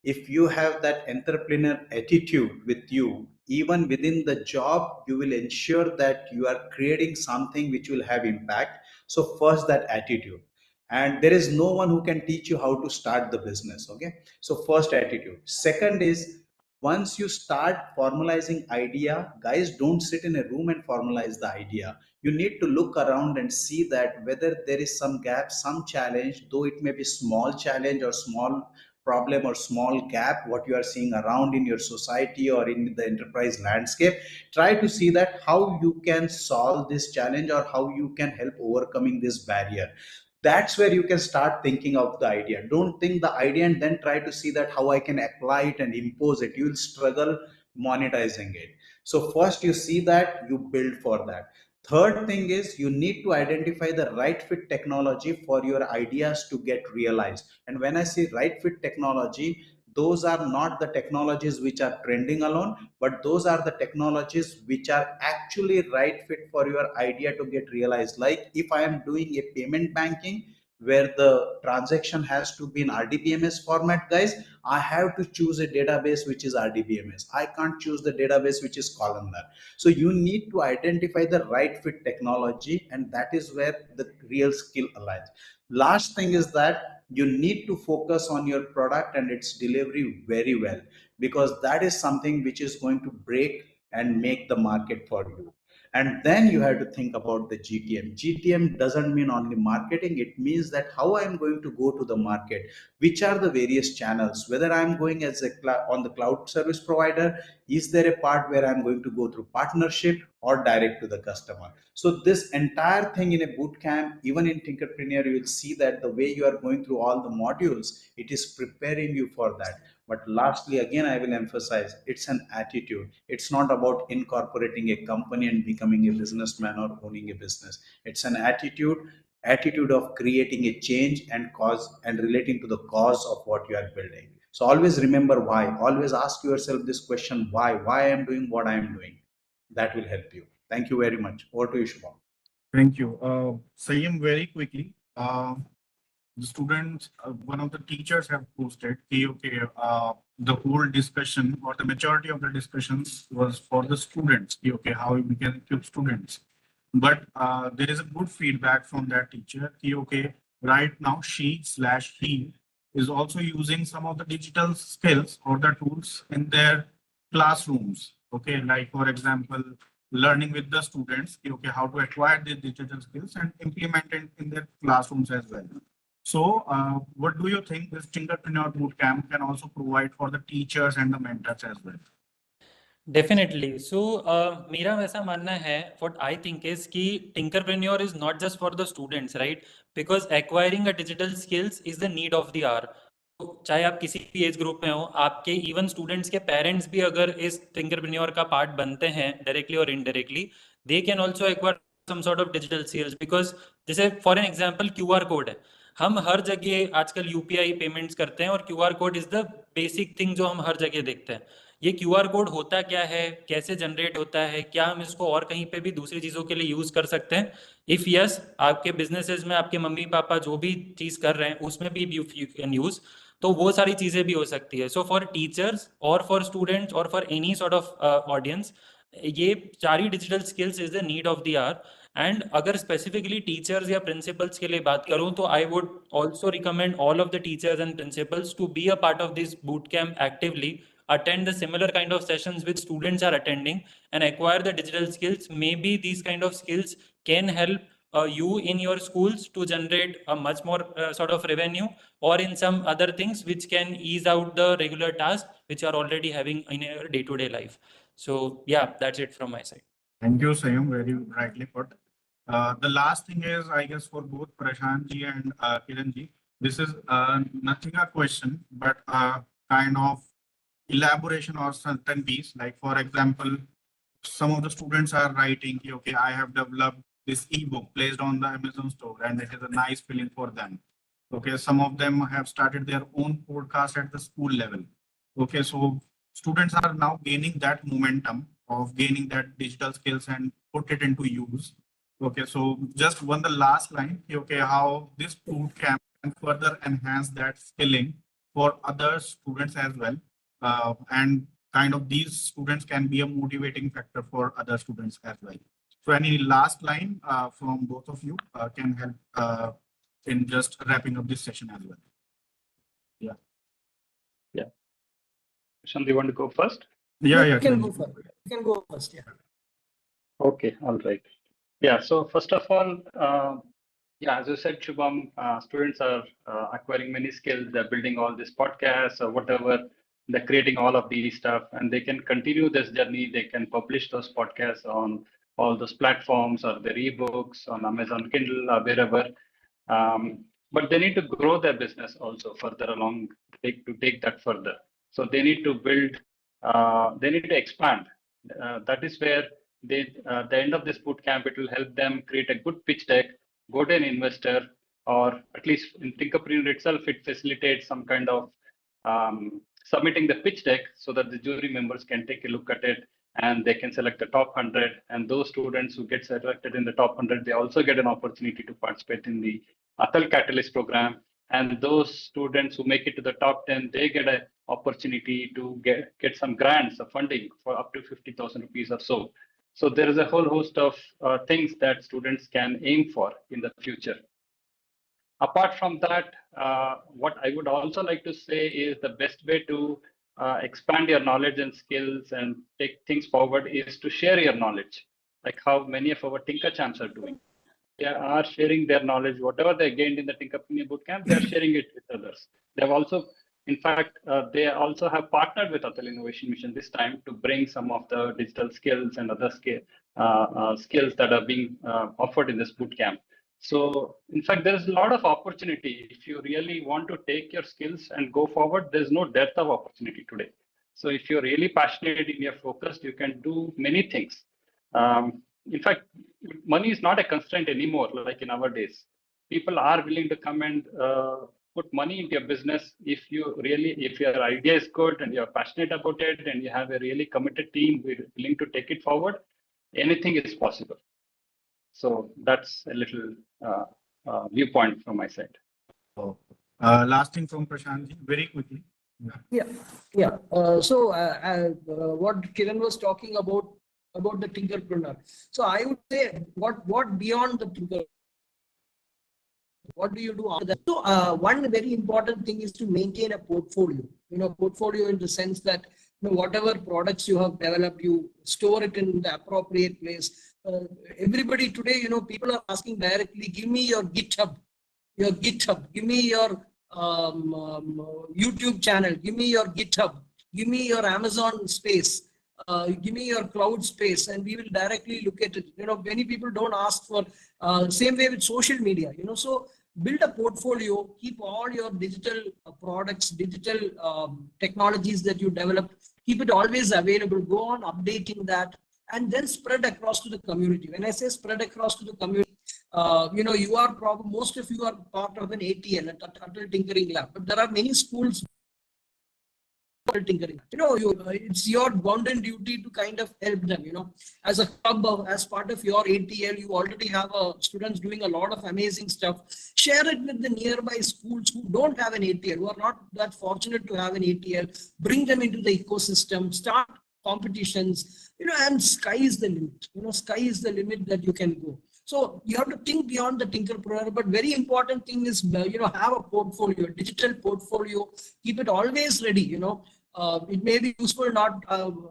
If you have that entrepreneur attitude with you, even within the job, you will ensure that you are creating something which will have impact. So first, that attitude, and there is no one who can teach you how to start the business. Okay, so first attitude. Second is, once you start formalizing idea, guys, don't sit in a room and formalize the idea. You need to look around and see that whether there is some gap, some challenge, though it may be small challenge or small problem or small gap what you are seeing around in your society or in the enterprise landscape. Try to see that how you can solve this challenge or how you can help overcoming this barrier. That's where you can start thinking of the idea. Don't think the idea and then try to see that how I can apply it and impose it. You will struggle monetizing it. So first you see that, you build for that. Third thing is, you need to identify the right fit technology for your ideas to get realized. And when I say right fit technology, those are not the technologies which are trending alone, but those are the technologies which are actually right fit for your idea to get realized. Like if I am doing a payment banking where the transaction has to be in RDBMS format, guys, I have to choose a database which is RDBMS. I can't choose the database which is columnar. So you need to identify the right fit technology, and that is where the real skill aligns. Last thing is that you need to focus on your product and its delivery very well, because that is something which is going to break and make the market for you. And then you have to think about the GTM. GTM doesn't mean only marketing. It means that how I'm going to go to the market, which are the various channels, whether I'm going as a on the cloud service provider, is there a part where I'm going to go through partnership or direct to the customer. So this entire thing in a boot camp, even in Tinkerpreneur, you will see that the way you are going through all the modules, it is preparing you for that. But lastly, again, I will emphasize, it's an attitude. It's not about incorporating a company and becoming a businessman or owning a business. It's an attitude of creating a change and cause and relating to the cause of what you are building. So always remember why. Always ask yourself this question, why I am doing what I am doing. That will help you. Thank you very much. Over to you, Shubham. Thank you. Sayam, very quickly, the students, one of the teachers have posted, okay, the whole discussion or the majority of the discussions was for the students, okay, how we can equip students. But there is a good feedback from that teacher, okay, right now she/he is also using some of the digital skills or the tools in their classrooms. Okay, like for example, learning with the students, okay, how to acquire the digital skills and implement it in their classrooms as well. So, what do you think this Tinkerpreneur Bootcamp can also provide for the teachers and the mentors as well? Definitely. So, मेरा वैसा मानना है, what I think is कि Tinkerpreneur is not just for the students, right? Because acquiring a digital skills is the need of the hour. तो चाहे आप किसी भी एज ग्रुप में हो, आपके इवन स्टूडेंट्स के पेरेंट्स भी अगर इस Tinkerpreneur का पार्ट बनते हैं डायरेक्टली और indirectly, they can also acquire some sort of digital skills. Because जैसे for an example QR code है, हम हर जगह आजकल UPI पेमेंट्स करते हैं और QR code is the basic thing जो हम हर जगह देखते हैं. ये QR कोड होता क्या है, कैसे जनरेट होता है, क्या हम इसको और कहीं पे भी दूसरी चीज़ों के लिए यूज़ कर सकते हैं? इफ़ यस, आपके बिजनेसेस में आपके मम्मी पापा जो भी चीज़ कर रहे हैं उसमें भी यू कैन यूज़, तो वो सारी चीज़ें भी हो सकती है. सो फॉर टीचर्स और फॉर स्टूडेंट्स और for any sort of audience, ये सारी digital skills is the need of the hour. And अगर स्पेसिफिकली टीचर्स या प्रिंसिपल्स के लिए बात करूं तो I would also recommend all of the teachers and principals to be a part of this boot camp actively, attend the similar kind of sessions which students are attending, and acquire the digital skills. Maybe these kind of skills can help you in your schools to generate a much more sort of revenue, or in some other things which can ease out the regular tasks which you are already having in your day-to-day life. So yeah, that's it from my side. Thank you, Sayum. Very rightly put. The last thing is, I guess, for both Prashant ji and Kiran ji, this is nothing a question, but a kind of elaboration or certain piece. Like, for example, some of the students are writing, okay, I have developed this ebook placed on the Amazon store, and it is a nice feeling for them. Okay, some of them have started their own podcast at the school level. Okay, so students are now gaining that momentum of gaining that digital skills and put it into use. Okay, so just one the last line, okay, how this boot camp can further enhance that skilling for other students as well. And kind of these students can be a motivating factor for other students as well. So any last line from both of you can help in just wrapping up this session as well. Yeah. Prashant, do you want to go first? Yeah, You can go first. You can go first. Yeah. Okay, all right. Yeah, so first of all, yeah, as you said, Shubham, students are acquiring many skills. They're building all these podcasts or whatever. They're creating all of these stuff, and they can continue this journey. They can publish those podcasts on all those platforms or their ebooks on Amazon Kindle or wherever. But they need to grow their business also further along to take that further. So they need to build, they need to expand. That is where they, at the end of this boot camp, it will help them create a good pitch deck, go to an investor, or at least in Tinkerpreneur itself, it facilitates some kind of submitting the pitch deck so that the jury members can take a look at it and they can select the top 100. And those students who get selected in the top 100, they also get an opportunity to participate in the Atal Catalyst program. And those students who make it to the top 10, they get an opportunity to get some grants of funding for up to 50,000 rupees or so. So there is a whole host of things that students can aim for in the future. Apart from that, what I would also like to say is the best way to expand your knowledge and skills and take things forward is to share your knowledge, like how many of our Tinker Champs are doing. They are sharing their knowledge, whatever they gained in the Tinkerpreneur Bootcamp, they're sharing it with others. They've also, in fact, they also have partnered with Atal Innovation Mission this time to bring some of the digital skills and other skills that are being offered in this bootcamp. So, in fact, there is a lot of opportunity. If you really want to take your skills and go forward, there's no dearth of opportunity today. So, if you're really passionate and you're focused, you can do many things. In fact, money is not a constraint anymore, like in our days. People are willing to come and put money into your business if your idea is good and you're passionate about it and you have a really committed team willing to take it forward, anything is possible. So that's a little viewpoint from my side. So, last thing from Prashant ji, very quickly. Yeah. What Kiran was talking about the Tinkerpreneur. So I would say, what beyond the Tinker? What do you do after that? So one very important thing is to maintain a portfolio. Portfolio in the sense that whatever products you have developed, you store it in the appropriate place. Everybody today, people are asking directly, give me your GitHub, give me your YouTube channel, give me your GitHub, give me your Amazon space, give me your cloud space, and we will directly look at it. Many people don't ask for same way with social media. So build a portfolio, keep all your digital products, digital technologies that you develop, keep it always available, go on updating that, and then spread across to the community. When I say spread across to the community, you are probably, most of you are part of an ATL, a Turtle Tinkering Lab, but there are many schools tinkering. It's your bounden duty to kind of help them. As a hub, as part of your ATL, you already have students doing a lot of amazing stuff. Share it with the nearby schools who don't have an ATL, who are not that fortunate to have an ATL. Bring them into the ecosystem. Start competitions. And sky is the limit. Sky is the limit that you can go. So you have to think beyond the Tinkerpreneur, but very important thing is, have a portfolio, a digital portfolio, keep it always ready. It may be useful not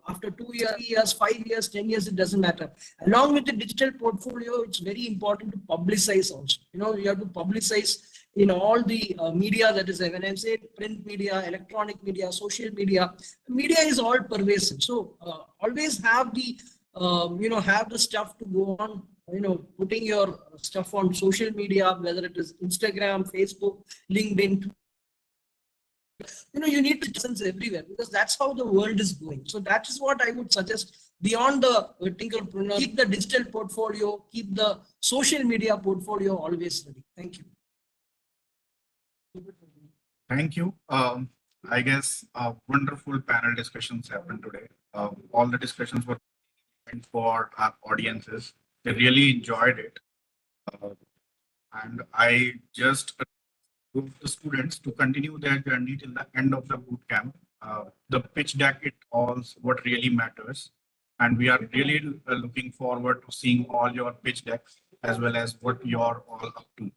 after 2 years, 3 years, 5 years, 10 years, it doesn't matter. Along with the digital portfolio, it's very important to publicize also. You have to publicize in all the media that is there. When I say print media, electronic media, social media, media is all pervasive. So always have the, have the stuff to go on, putting your stuff on social media, whether it is Instagram, Facebook, LinkedIn. You need to presence everywhere, because that's how the world is going. So that is what I would suggest. Beyond the Tinkerpreneur, keep the digital portfolio, keep the social media portfolio always ready. Thank you. Thank you. I guess wonderful panel discussions happened today. All the discussions were meant for our audiences. They really enjoyed it. And I just with the students to continue their journey till the end of the boot camp. The pitch deck, it all what really matters. And we are really looking forward to seeing all your pitch decks as well as what you're all up to.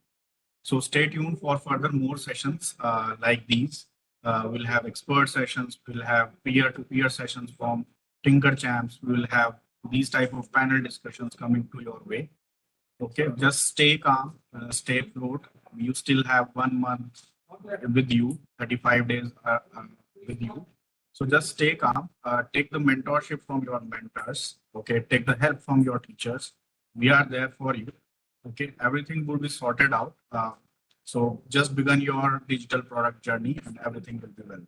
So stay tuned for further more sessions like these. We'll have expert sessions, we'll have peer-to-peer sessions from Tinker Champs, we will have these type of panel discussions coming to your way. Okay, just stay calm, stay afloat. You still have 1 month with you, 35 days with you. So just stay calm, take the mentorship from your mentors, okay, take the help from your teachers. We are there for you, okay, everything will be sorted out. So just begin your digital product journey and everything will be well.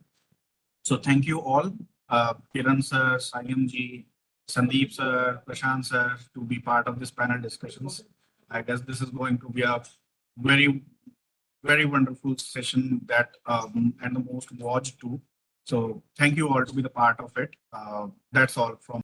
So thank you all, Kiran sir, Sayam ji, Sandeep sir, Prashant sir, to be part of this panel discussions. I guess this is going to be a very, very wonderful session that and the most watched too. So thank you all to be the part of it. That's all from